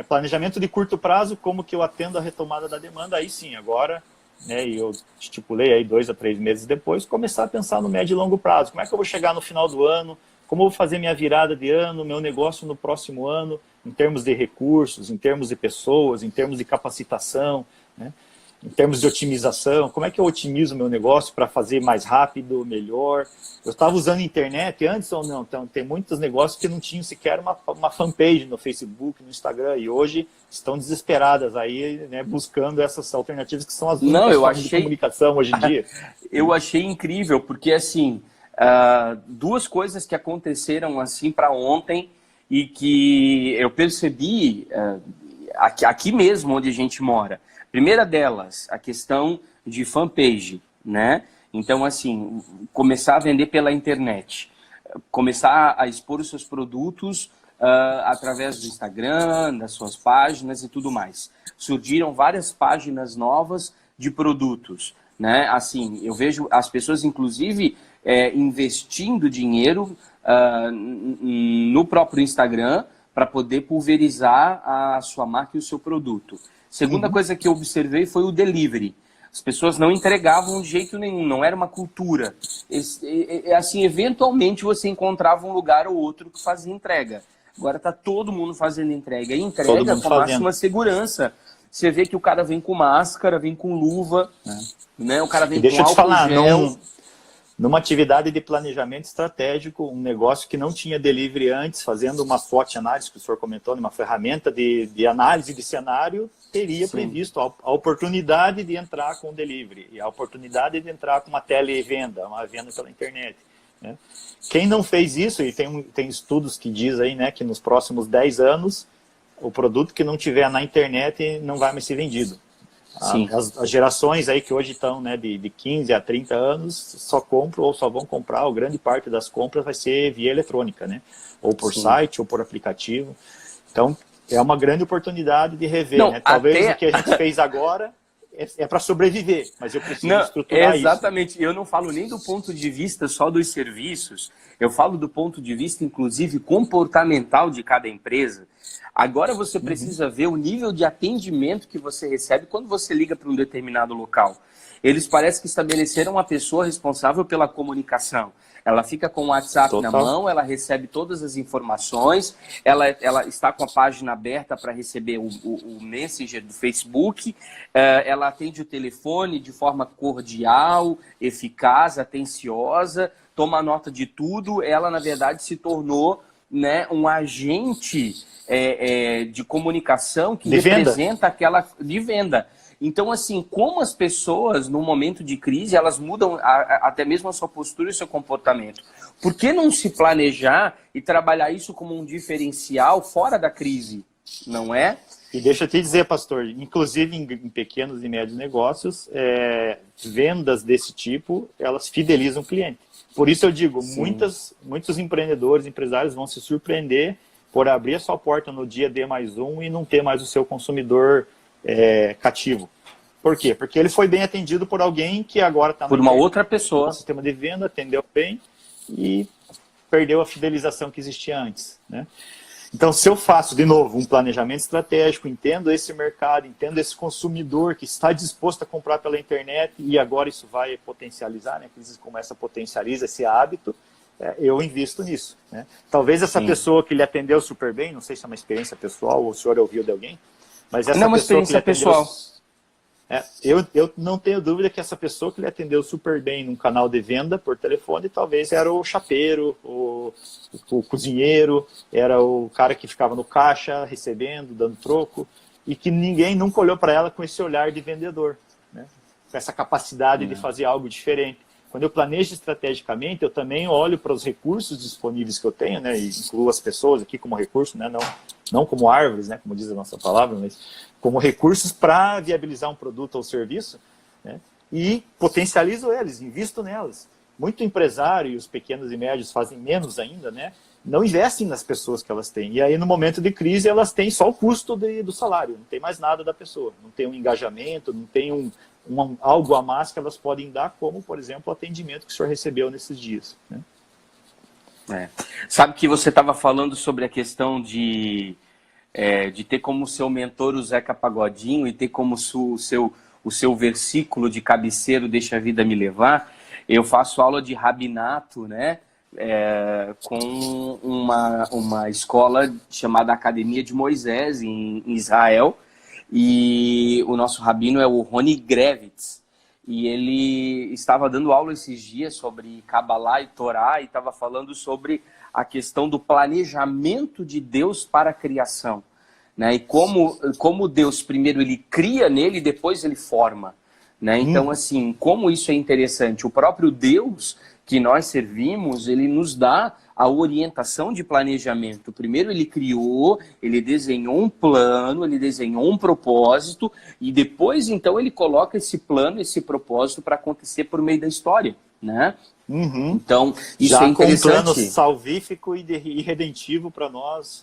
planejamento de curto prazo, como que eu atendo a retomada da demanda, aí sim, agora, né, e eu estipulei aí 2 a 3 meses depois, começar a pensar no médio e longo prazo. Como é que eu vou chegar no final do ano? Como eu vou fazer minha virada de ano, meu negócio no próximo ano, em termos de recursos, em termos de pessoas, em termos de capacitação, né? Em termos de otimização, como é que eu otimizo o meu negócio para fazer mais rápido, melhor? Eu estava usando internet antes ou não? Então, tem muitos negócios que não tinham sequer uma fanpage no Facebook, no Instagram, e hoje estão desesperadas aí, né, buscando essas alternativas que são as únicas formas de comunicação hoje em dia. Eu achei incrível, porque assim, 2 coisas que aconteceram assim para ontem e que eu percebi aqui mesmo onde a gente mora. Primeira delas, a questão de fanpage, né? Então, assim, começar a vender pela internet, começar a expor os seus produtos através do Instagram, das suas páginas e tudo mais. Surgiram várias páginas novas de produtos, né? Assim, eu vejo as pessoas, inclusive, investindo dinheiro no próprio Instagram para poder pulverizar a sua marca e o seu produto. Segunda coisa que eu observei foi o delivery. As pessoas não entregavam de jeito nenhum, não era uma cultura. Assim, eventualmente você encontrava um lugar ou outro que fazia entrega. Agora está todo mundo fazendo entrega. E entrega com a máxima segurança. Você vê que o cara vem com máscara, vem com luva, né? O cara vem com álcool gel. Numa atividade de planejamento estratégico, um negócio que não tinha delivery antes, fazendo uma SWOT análise, que o senhor comentou, uma ferramenta de análise de cenário, teria previsto a oportunidade de entrar com o delivery, e a oportunidade de entrar com uma televenda, uma venda pela internet, né? Quem não fez isso, e tem estudos que diz aí, né, que nos próximos 10 anos, o produto que não tiver na internet não vai mais ser vendido. As gerações aí que hoje estão, né, de 15 a 30 anos só compram ou só vão comprar, ou grande parte das compras vai ser via eletrônica, né? Ou por site ou por aplicativo. Então, é uma grande oportunidade de rever, né? Talvez o que a gente fez agora é para sobreviver, mas eu preciso estruturar isso. Exatamente. Eu não falo nem do ponto de vista só dos serviços, eu falo do ponto de vista, inclusive, comportamental de cada empresa. Agora você precisa ver o nível de atendimento que você recebe quando você liga para um determinado local. Eles parecem que estabeleceram uma pessoa responsável pela comunicação. Ela fica com o WhatsApp na mão, ela recebe todas as informações, ela está com a página aberta para receber o Messenger do Facebook, ela atende o telefone de forma cordial, eficaz, atenciosa, toma nota de tudo. Ela, na verdade, se tornou, né, um agente de comunicação que representa aquela de venda. Então, assim, como as pessoas, no momento de crise, elas mudam até mesmo a sua postura e o seu comportamento. Por que não se planejar e trabalhar isso como um diferencial fora da crise, não é? E deixa eu te dizer, pastor, inclusive em pequenos e médios negócios, vendas desse tipo, elas fidelizam o cliente. Por isso eu digo, muitos empreendedores, empresários vão se surpreender por abrir a sua porta no dia D+1 e não ter mais o seu consumidor cativo. Por quê? Porque ele foi bem atendido por alguém que agora está por uma outra pessoa. No sistema de venda, atendeu bem e perdeu a fidelização que existia antes, né? Então, se eu faço, de novo, um planejamento estratégico, entendo esse mercado, entendo esse consumidor que está disposto a comprar pela internet, e agora isso vai potencializar, né? Crises como essa potencializa esse hábito, eu invisto nisso, né? Talvez essa pessoa que lhe atendeu super bem, não sei se é uma experiência pessoal ou o senhor ouviu de alguém, mas essa não é uma pessoa experiência pessoal. Eu não tenho dúvida que essa pessoa que lhe atendeu super bem num canal de venda por telefone, talvez era o chapeiro, o cozinheiro, era o cara que ficava no caixa, recebendo, dando troco, e que ninguém nunca olhou para ela com esse olhar de vendedor, né? Com essa capacidade de fazer algo diferente. Quando eu planejo estrategicamente, eu também olho para os recursos disponíveis que eu tenho, né? E incluo as pessoas aqui como recurso, né? Não como árvores, né? Como diz a nossa palavra, mas como recursos para viabilizar um produto ou serviço, né? E potencializo eles, invisto nelas. Muito empresário, e os pequenos e médios fazem menos ainda, né? não investem nas pessoas que elas têm. E aí, no momento de crise, elas têm só o custo do salário, não tem mais nada da pessoa, não tem um engajamento, não tem algo a mais que elas podem dar, como, por exemplo, o atendimento que o senhor recebeu nesses dias, né? Sabe que você estava falando sobre a questão de ter como seu mentor o Zeca Pagodinho e ter como o seu versículo de cabeceiro, deixa a vida me levar. Eu faço aula de rabinato, né? Com uma escola chamada Academia de Moisés, em Israel, e o nosso rabino é o Roni Grevitz, e ele estava dando aula esses dias sobre Kabbalah e Torá, e estava falando sobre a questão do planejamento de Deus para a criação, né? E como Deus primeiro ele cria nele e depois ele forma, né? Então, assim, como isso é interessante, o próprio Deus que nós servimos, ele nos dá a orientação de planejamento. Primeiro ele criou, ele desenhou um plano, ele desenhou um propósito, e depois, então, ele coloca esse plano, esse propósito para acontecer por meio da história, né? Então, isso já é interessante. com um plano salvífico e redentivo para nós.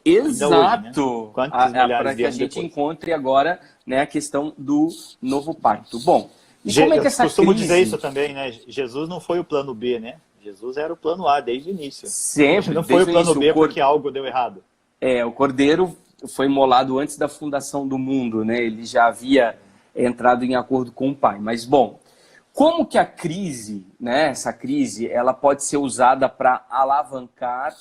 Exato! Hoje, né? Para que a gente encontre agora, né, a questão do novo pacto. Bom, e como é que essa costumo crise... dizer isso também, né? Jesus não foi o plano B, né? Jesus era o plano A desde o início. Sempre. Não foi o plano B porque algo deu errado. O Cordeiro foi imolado antes da fundação do mundo, né? Ele já havia entrado em acordo com o Pai. Mas, bom, como que a crise, né, essa crise, ela pode ser usada para alavancar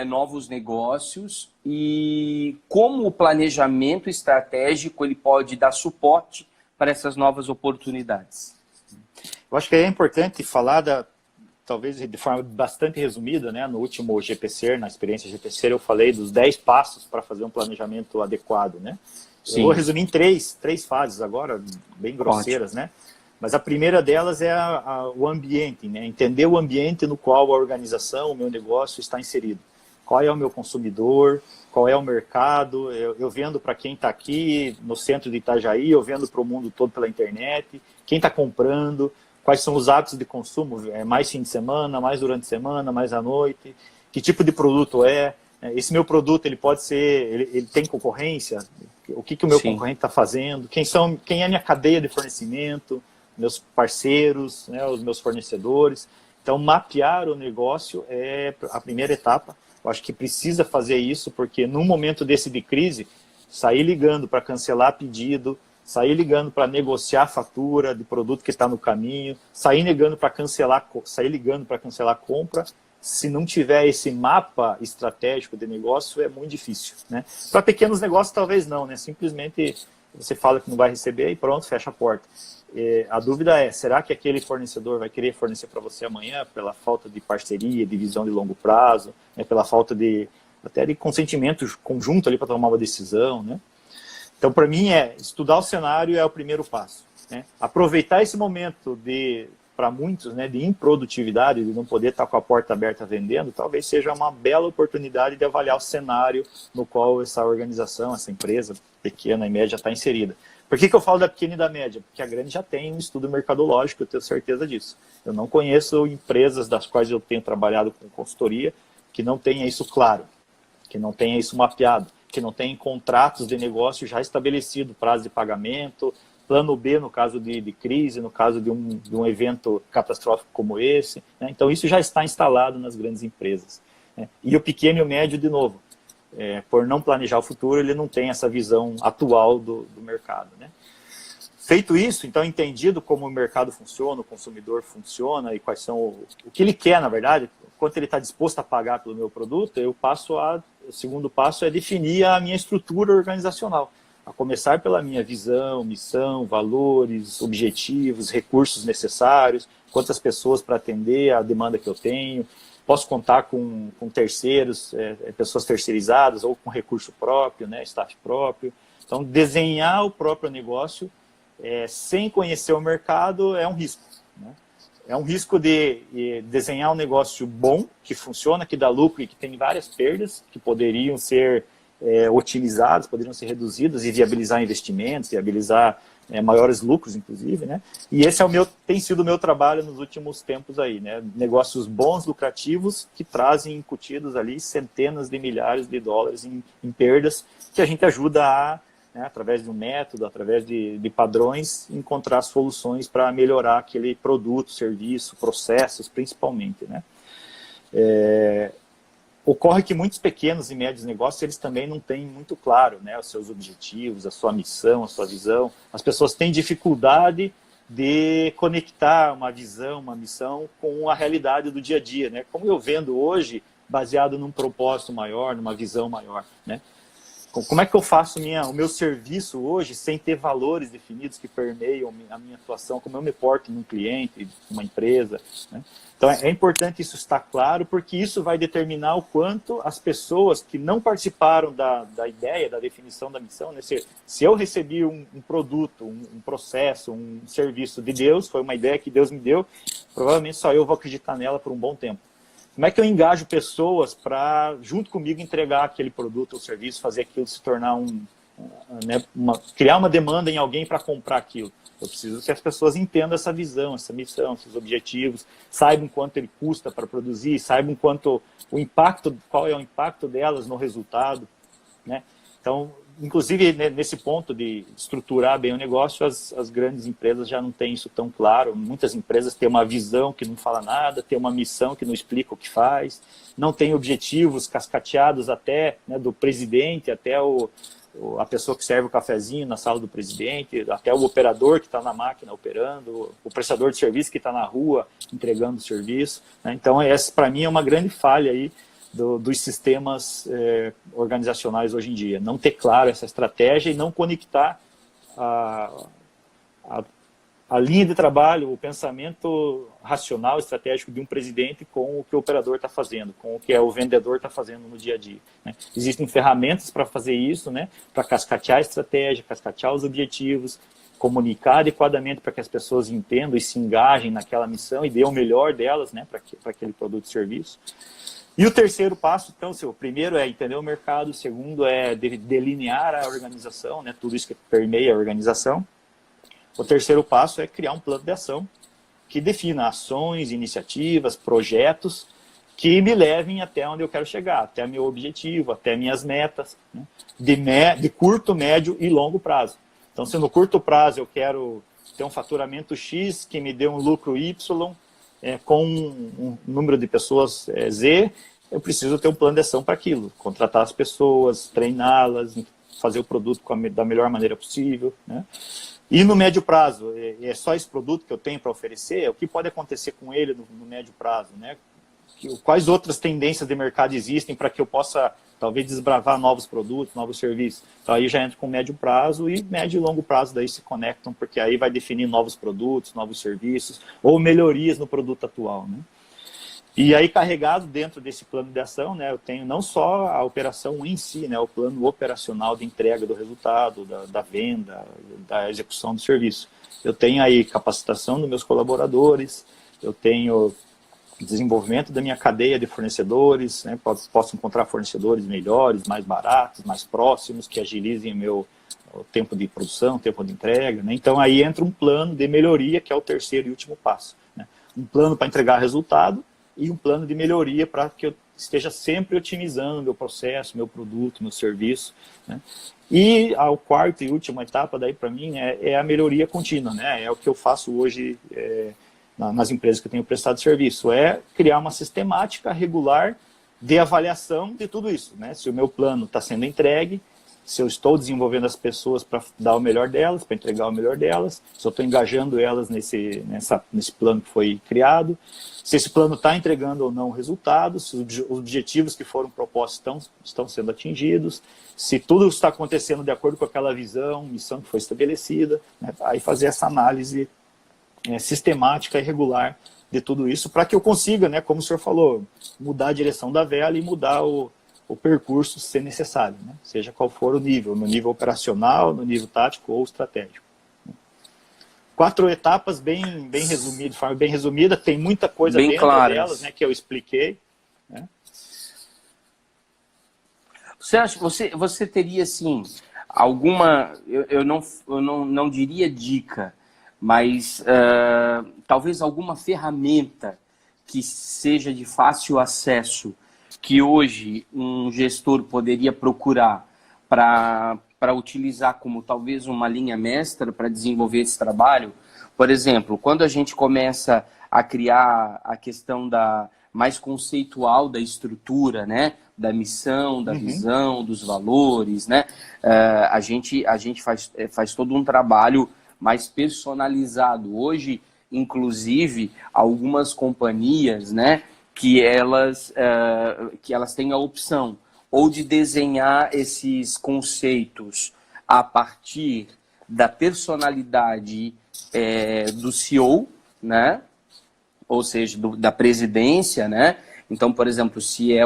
novos negócios, e como o planejamento estratégico ele pode dar suporte para essas novas oportunidades? Eu acho que é importante falar talvez de forma bastante resumida, né? No último GPCer, na experiência GPCer, eu falei dos 10 passos para fazer um planejamento adequado, né? Sim. Eu vou resumir em três fases agora, bem grosseiras, né? Mas a primeira delas é o ambiente, né? Entender o ambiente no qual a organização, o meu negócio está inserido. Qual é o meu consumidor, qual é o mercado, eu vendo para quem está aqui no centro de Itajaí, eu vendo para o mundo todo pela internet, quem está comprando, quais são os hábitos de consumo, mais fim de semana, mais durante a semana, mais à noite, que tipo de produto é, esse meu produto ele pode ser, ele tem concorrência, o que o meu concorrente está fazendo, quem é a minha cadeia de fornecimento, meus parceiros, né, os meus fornecedores. Então, mapear o negócio é a primeira etapa. Eu acho que precisa fazer isso, porque num momento desse de crise, sair ligando para cancelar pedido, sair ligando para negociar fatura de produto que está no caminho, sair ligando para cancelar compra, se não tiver esse mapa estratégico de negócio, é muito difícil, né? Para pequenos negócios, talvez não, né? Simplesmente você fala que não vai receber e pronto, fecha a porta. A dúvida é, será que aquele fornecedor vai querer fornecer para você amanhã pela falta de parceria, de visão de longo prazo, né, pela falta até de consentimento conjunto ali para tomar uma decisão, né? Então, para mim, estudar o cenário é o primeiro passo, né? Aproveitar esse momento para muitos, né, de improdutividade, de não poder estar com a porta aberta vendendo, talvez seja uma bela oportunidade de avaliar o cenário no qual essa organização, essa empresa pequena e média está inserida. Por que eu falo da pequena e da média? Porque a grande já tem um estudo mercadológico, eu tenho certeza disso. Eu não conheço empresas das quais eu tenho trabalhado com consultoria que não tenha isso claro, que não tenha isso mapeado, que não tenha contratos de negócio já estabelecido, prazo de pagamento, plano B no caso de crise, no caso de um evento catastrófico como esse, né? Então isso já está instalado nas grandes empresas, né? E o pequeno e o médio, de novo, por não planejar o futuro, ele não tem essa visão atual do mercado, né? Feito isso, então, entendido como o mercado funciona, o consumidor funciona e quais são o que ele quer, na verdade, quanto ele está disposto a pagar pelo meu produto, o segundo passo é definir a minha estrutura organizacional, a começar pela minha visão, missão, valores, objetivos, recursos necessários, quantas pessoas para atender a demanda que eu tenho. Posso contar com terceiros, pessoas terceirizadas ou com recurso próprio, né, staff próprio. Então, desenhar o próprio negócio sem conhecer o mercado é um risco, né? É um risco de desenhar um negócio bom, que funciona, que dá lucro e que tem várias perdas, que poderiam ser otimizadas, poderiam ser reduzidas e viabilizar investimentos, viabilizar maiores lucros, inclusive, né? E esse tem sido o meu trabalho nos últimos tempos aí, né? Negócios bons, lucrativos, que trazem incutidos ali centenas de milhares de dólares em perdas, que a gente ajuda a, né, através de um método, através de padrões, encontrar soluções para melhorar aquele produto, serviço, processos, principalmente, né? Ocorre que muitos pequenos e médios negócios, eles também não têm muito claro, né, os seus objetivos, a sua missão, a sua visão. As pessoas têm dificuldade de conectar uma visão, uma missão com a realidade do dia a dia, né? Como eu vendo hoje, baseado num propósito maior, numa visão maior, né? Como é que eu faço o meu serviço hoje sem ter valores definidos que permeiam a minha atuação, como eu me porto num cliente, numa empresa, né? Então é importante isso estar claro, porque isso vai determinar o quanto as pessoas que não participaram da ideia, da definição da missão, né? Se eu recebi um produto, um processo, um serviço de Deus, foi uma ideia que Deus me deu, provavelmente só eu vou acreditar nela por um bom tempo. Como é que eu engajo pessoas para, junto comigo, entregar aquele produto ou serviço, fazer aquilo se tornar criar uma demanda em alguém para comprar aquilo? Eu preciso que as pessoas entendam essa visão, essa missão, esses objetivos, saibam quanto ele custa para produzir, saibam qual é o impacto delas no resultado, né? Então, inclusive, nesse ponto de estruturar bem o negócio, as grandes empresas já não têm isso tão claro. Muitas empresas têm uma visão que não fala nada, têm uma missão que não explica o que faz, não têm objetivos cascateados até, né, do presidente, até a pessoa que serve o cafezinho na sala do presidente, até o operador que está na máquina operando, o prestador de serviço que está na rua entregando o serviço, né? Então, essa, para mim, é uma grande falha aí dos sistemas organizacionais hoje em dia. Não ter claro essa estratégia e não conectar a linha de trabalho, o pensamento racional, estratégico de um presidente com o que o operador está fazendo, com o que o vendedor está fazendo no dia a dia, né? Existem ferramentas para fazer isso, né? Para cascatear a estratégia, cascatear os objetivos, comunicar adequadamente para que as pessoas entendam e se engajem naquela missão e dêem o melhor delas, né, para aquele produto e serviço. E o terceiro passo, então, o primeiro é entender o mercado, o segundo é delinear a organização, né, tudo isso que permeia a organização. O terceiro passo é criar um plano de ação que defina ações, iniciativas, projetos que me levem até onde eu quero chegar, até meu objetivo, até minhas metas, né, de curto, médio e longo prazo. Então, se no curto prazo eu quero ter um faturamento X que me dê um lucro Y, com um número de pessoas Z, eu preciso ter um plano de ação para aquilo. Contratar as pessoas, treiná-las, fazer o produto da melhor maneira possível, né? E no médio prazo, é só esse produto que eu tenho para oferecer? O que pode acontecer com ele no médio prazo, né? Quais outras tendências de mercado existem para que eu possa, talvez, desbravar novos produtos, novos serviços? Então, aí já entra com médio prazo e médio e longo prazo daí se conectam, porque aí vai definir novos produtos, novos serviços ou melhorias no produto atual, né? E aí, carregado dentro desse plano de ação, né, eu tenho não só a operação em si, né, o plano operacional de entrega do resultado, da venda, da execução do serviço. Eu tenho aí capacitação dos meus colaboradores, eu tenho desenvolvimento da minha cadeia de fornecedores, né, posso encontrar fornecedores melhores, mais baratos, mais próximos, que agilizem o tempo de produção, tempo de entrega, né? Então aí entra um plano de melhoria, que é o terceiro e último passo, né? Um plano para entregar resultado e um plano de melhoria para que eu esteja sempre otimizando meu processo, meu produto, meu serviço, né? E a quarta e última etapa daí para mim é a melhoria contínua, né? É o que eu faço hoje nas empresas que eu tenho prestado serviço, é criar uma sistemática regular de avaliação de tudo isso, né? Se o meu plano está sendo entregue, se eu estou desenvolvendo as pessoas para dar o melhor delas, para entregar o melhor delas, se eu estou engajando elas nesse plano que foi criado, se esse plano está entregando ou não o resultado, se os objetivos que foram propostos estão sendo atingidos, se tudo está acontecendo de acordo com aquela visão, missão que foi estabelecida, né? Aí fazer essa análise sistemática e regular de tudo isso, para que eu consiga, né, como o senhor falou, mudar a direção da vela e mudar o percurso se necessário, né? Seja qual for o nível, no nível operacional, no nível tático ou estratégico. 4 etapas bem resumidas, de forma bem resumida, tem muita coisa bem dentro delas, né, que eu expliquei, né? Você acha, você teria assim não diria dica, mas talvez alguma ferramenta que seja de fácil acesso, que hoje um gestor poderia procurar para utilizar como talvez uma linha mestra para desenvolver esse trabalho. Por exemplo, quando a gente começa a criar a questão mais conceitual da estrutura, né? Da missão, da visão, dos valores, né? A gente faz todo um trabalho mais personalizado. Hoje, inclusive, algumas companhias, né? Que elas têm a opção ou de desenhar esses conceitos a partir da personalidade do CEO, né? Ou seja, da presidência, né? Então, por exemplo, se é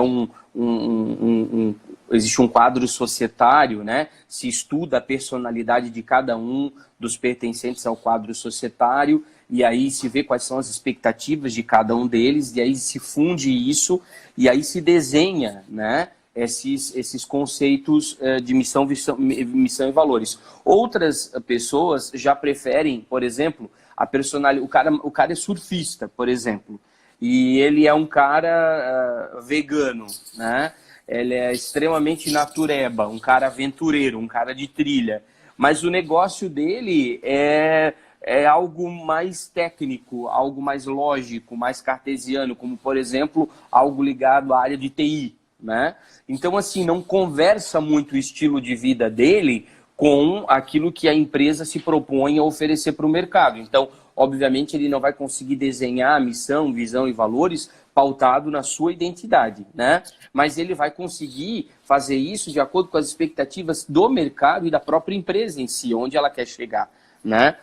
existe um quadro societário, né? Se estuda a personalidade de cada um dos pertencentes ao quadro societário, e aí se vê quais são as expectativas de cada um deles, e aí se funde isso, e aí se desenha, né? Esses conceitos de missão e valores. Outras pessoas já preferem, por exemplo, a personalidade. O cara é surfista, por exemplo, e ele é um cara vegano, né? Ele é extremamente natureba, um cara aventureiro, um cara de trilha. Mas o negócio dele é algo mais técnico, algo mais lógico, mais cartesiano, como, por exemplo, algo ligado à área de TI, né? Então, assim, não conversa muito o estilo de vida dele com aquilo que a empresa se propõe a oferecer para o mercado. Então, obviamente, ele não vai conseguir desenhar a missão, visão e valores pautado na sua identidade, né? Mas ele vai conseguir fazer isso de acordo com as expectativas do mercado e da própria empresa em si, onde ela quer chegar, né?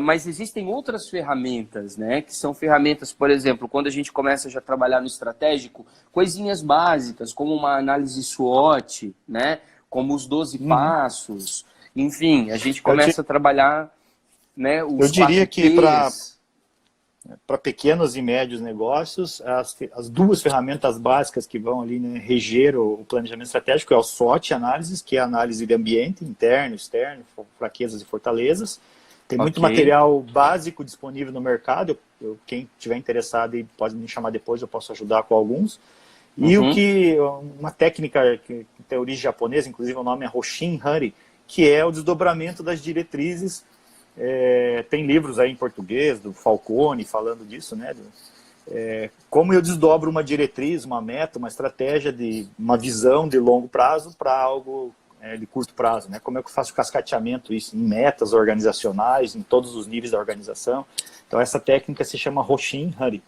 Mas existem outras ferramentas, né? Que são ferramentas, por exemplo, quando a gente começa já a trabalhar no estratégico, coisinhas básicas, como uma análise SWOT, né? Como os 12 passos, enfim, a gente começa a trabalhar, né, os eu diria que Ps. para pequenos e médios negócios, as duas ferramentas básicas que vão ali, né, reger o planejamento estratégico é o SWOT análises, que é a análise de ambiente, interno, externo, fraquezas e fortalezas. Tem muito material básico disponível no mercado. Quem estiver interessado e pode me chamar depois, eu posso ajudar com alguns. E uma técnica que tem origem japonesa, inclusive o nome é Hoshin Hari, que é o desdobramento das diretrizes. Tem livros aí em português, do Falcone, falando disso, né? Como eu desdobro uma diretriz, uma meta, uma estratégia, uma visão de longo prazo para algo de curto prazo, né? Como é que eu faço o cascateamento isso em metas organizacionais, em todos os níveis da organização. Então essa técnica se chama Hoshin Hari.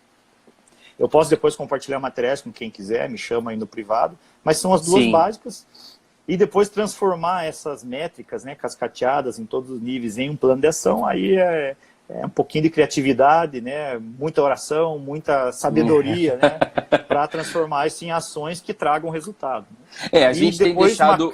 Eu posso depois compartilhar materiais com quem quiser, me chama aí no privado, mas são as duas básicas. E depois transformar essas métricas, né, cascateadas em todos os níveis em um plano de ação, aí é um pouquinho de criatividade, né, muita oração, muita sabedoria, né, para transformar isso em ações que tragam resultado. A gente tem deixado...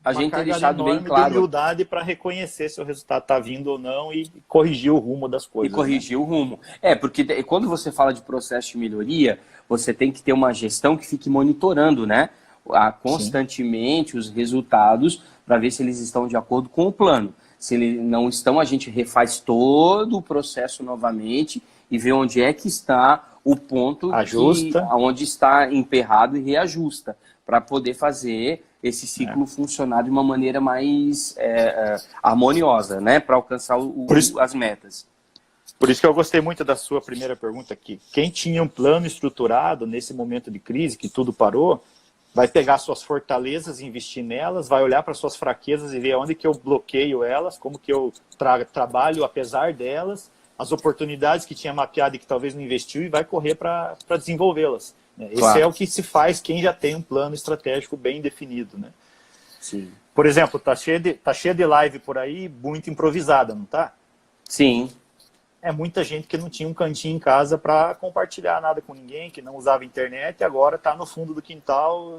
A gente tem deixado bem claro de humildade para reconhecer se o resultado está vindo ou não e corrigir o rumo das coisas. E corrigir o rumo. Porque quando você fala de processo de melhoria, você tem que ter uma gestão que fique monitorando, né? Constantemente os resultados para ver se eles estão de acordo com o plano. Se eles não estão, a gente refaz todo o processo novamente e vê onde é que está o ponto onde está emperrado e reajusta, para poder fazer esse ciclo funcionar de uma maneira mais harmoniosa, né? Para alcançar as metas. Por isso que eu gostei muito da sua primeira pergunta aqui. Quem tinha um plano estruturado nesse momento de crise, que tudo parou, vai pegar suas fortalezas e investir nelas, vai olhar para suas fraquezas e ver onde que eu bloqueio elas, como que eu trabalho apesar delas, as oportunidades que tinha mapeado e que talvez não investiu, e vai correr para desenvolvê-las. Esse é o que se faz quem já tem um plano estratégico bem definido, né? Sim. Por exemplo, tá cheia de live por aí, muito improvisada, não tá? Sim. É muita gente que não tinha um cantinho em casa para compartilhar nada com ninguém, que não usava internet, e agora está no fundo do quintal,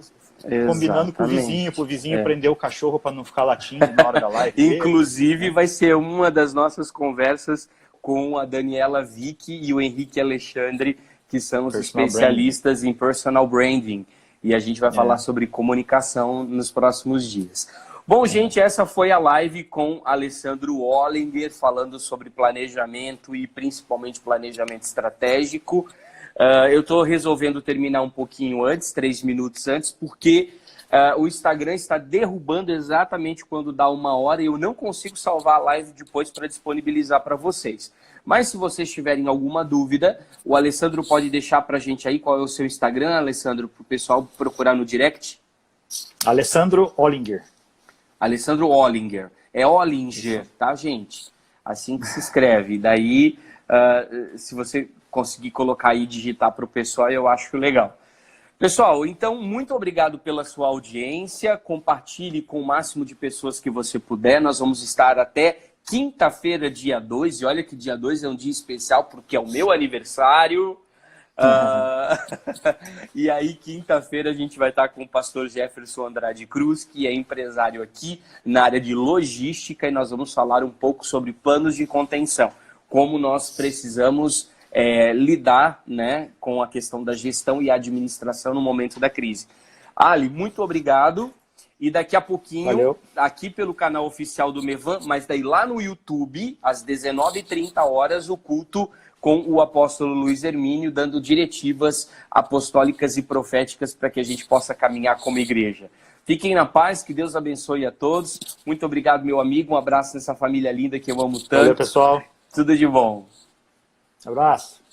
combinando com o vizinho, para o vizinho prender o cachorro para não ficar latindo na hora da live. Inclusive, vai ser uma das nossas conversas com a Daniela Vick e o Henrique Alexandre, que são os especialistas em personal branding. E a gente vai falar sobre comunicação nos próximos dias. Bom, gente, essa foi a live com Alessandro Ollinger, falando sobre planejamento e principalmente planejamento estratégico. Eu estou resolvendo terminar um pouquinho antes, 3 minutos antes, porque o Instagram está derrubando exatamente quando dá 1 hora e eu não consigo salvar a live depois para disponibilizar para vocês. Mas se vocês tiverem alguma dúvida, o Alessandro pode deixar para a gente aí qual é o seu Instagram, Alessandro, para o pessoal procurar no direct. Alessandro Ollinger. Alessandro Ollinger. É Ollinger, tá, gente? Assim que se escreve. Daí, se você conseguir colocar aí e digitar para o pessoal, eu acho legal. Pessoal, então, muito obrigado pela sua audiência. Compartilhe com o máximo de pessoas que você puder. Nós vamos estar até quinta-feira, dia 2. E olha que dia 2 é um dia especial, porque é o meu aniversário. E aí, quinta-feira, a gente vai estar com o pastor Jefferson Andrade Cruz, que é empresário aqui na área de logística, e nós vamos falar um pouco sobre planos de contenção, como nós precisamos lidar, né, com a questão da gestão e administração no momento da crise. Ali, muito obrigado. E daqui a pouquinho, Valeu. Aqui pelo canal oficial do Mevan, mas daí lá no YouTube, às 19h30, o culto com o apóstolo Luiz Hermínio, dando diretivas apostólicas e proféticas para que a gente possa caminhar como igreja. Fiquem na paz, que Deus abençoe a todos. Muito obrigado, meu amigo. Um abraço nessa família linda que eu amo tanto. Valeu, pessoal. Tudo de bom. Abraço.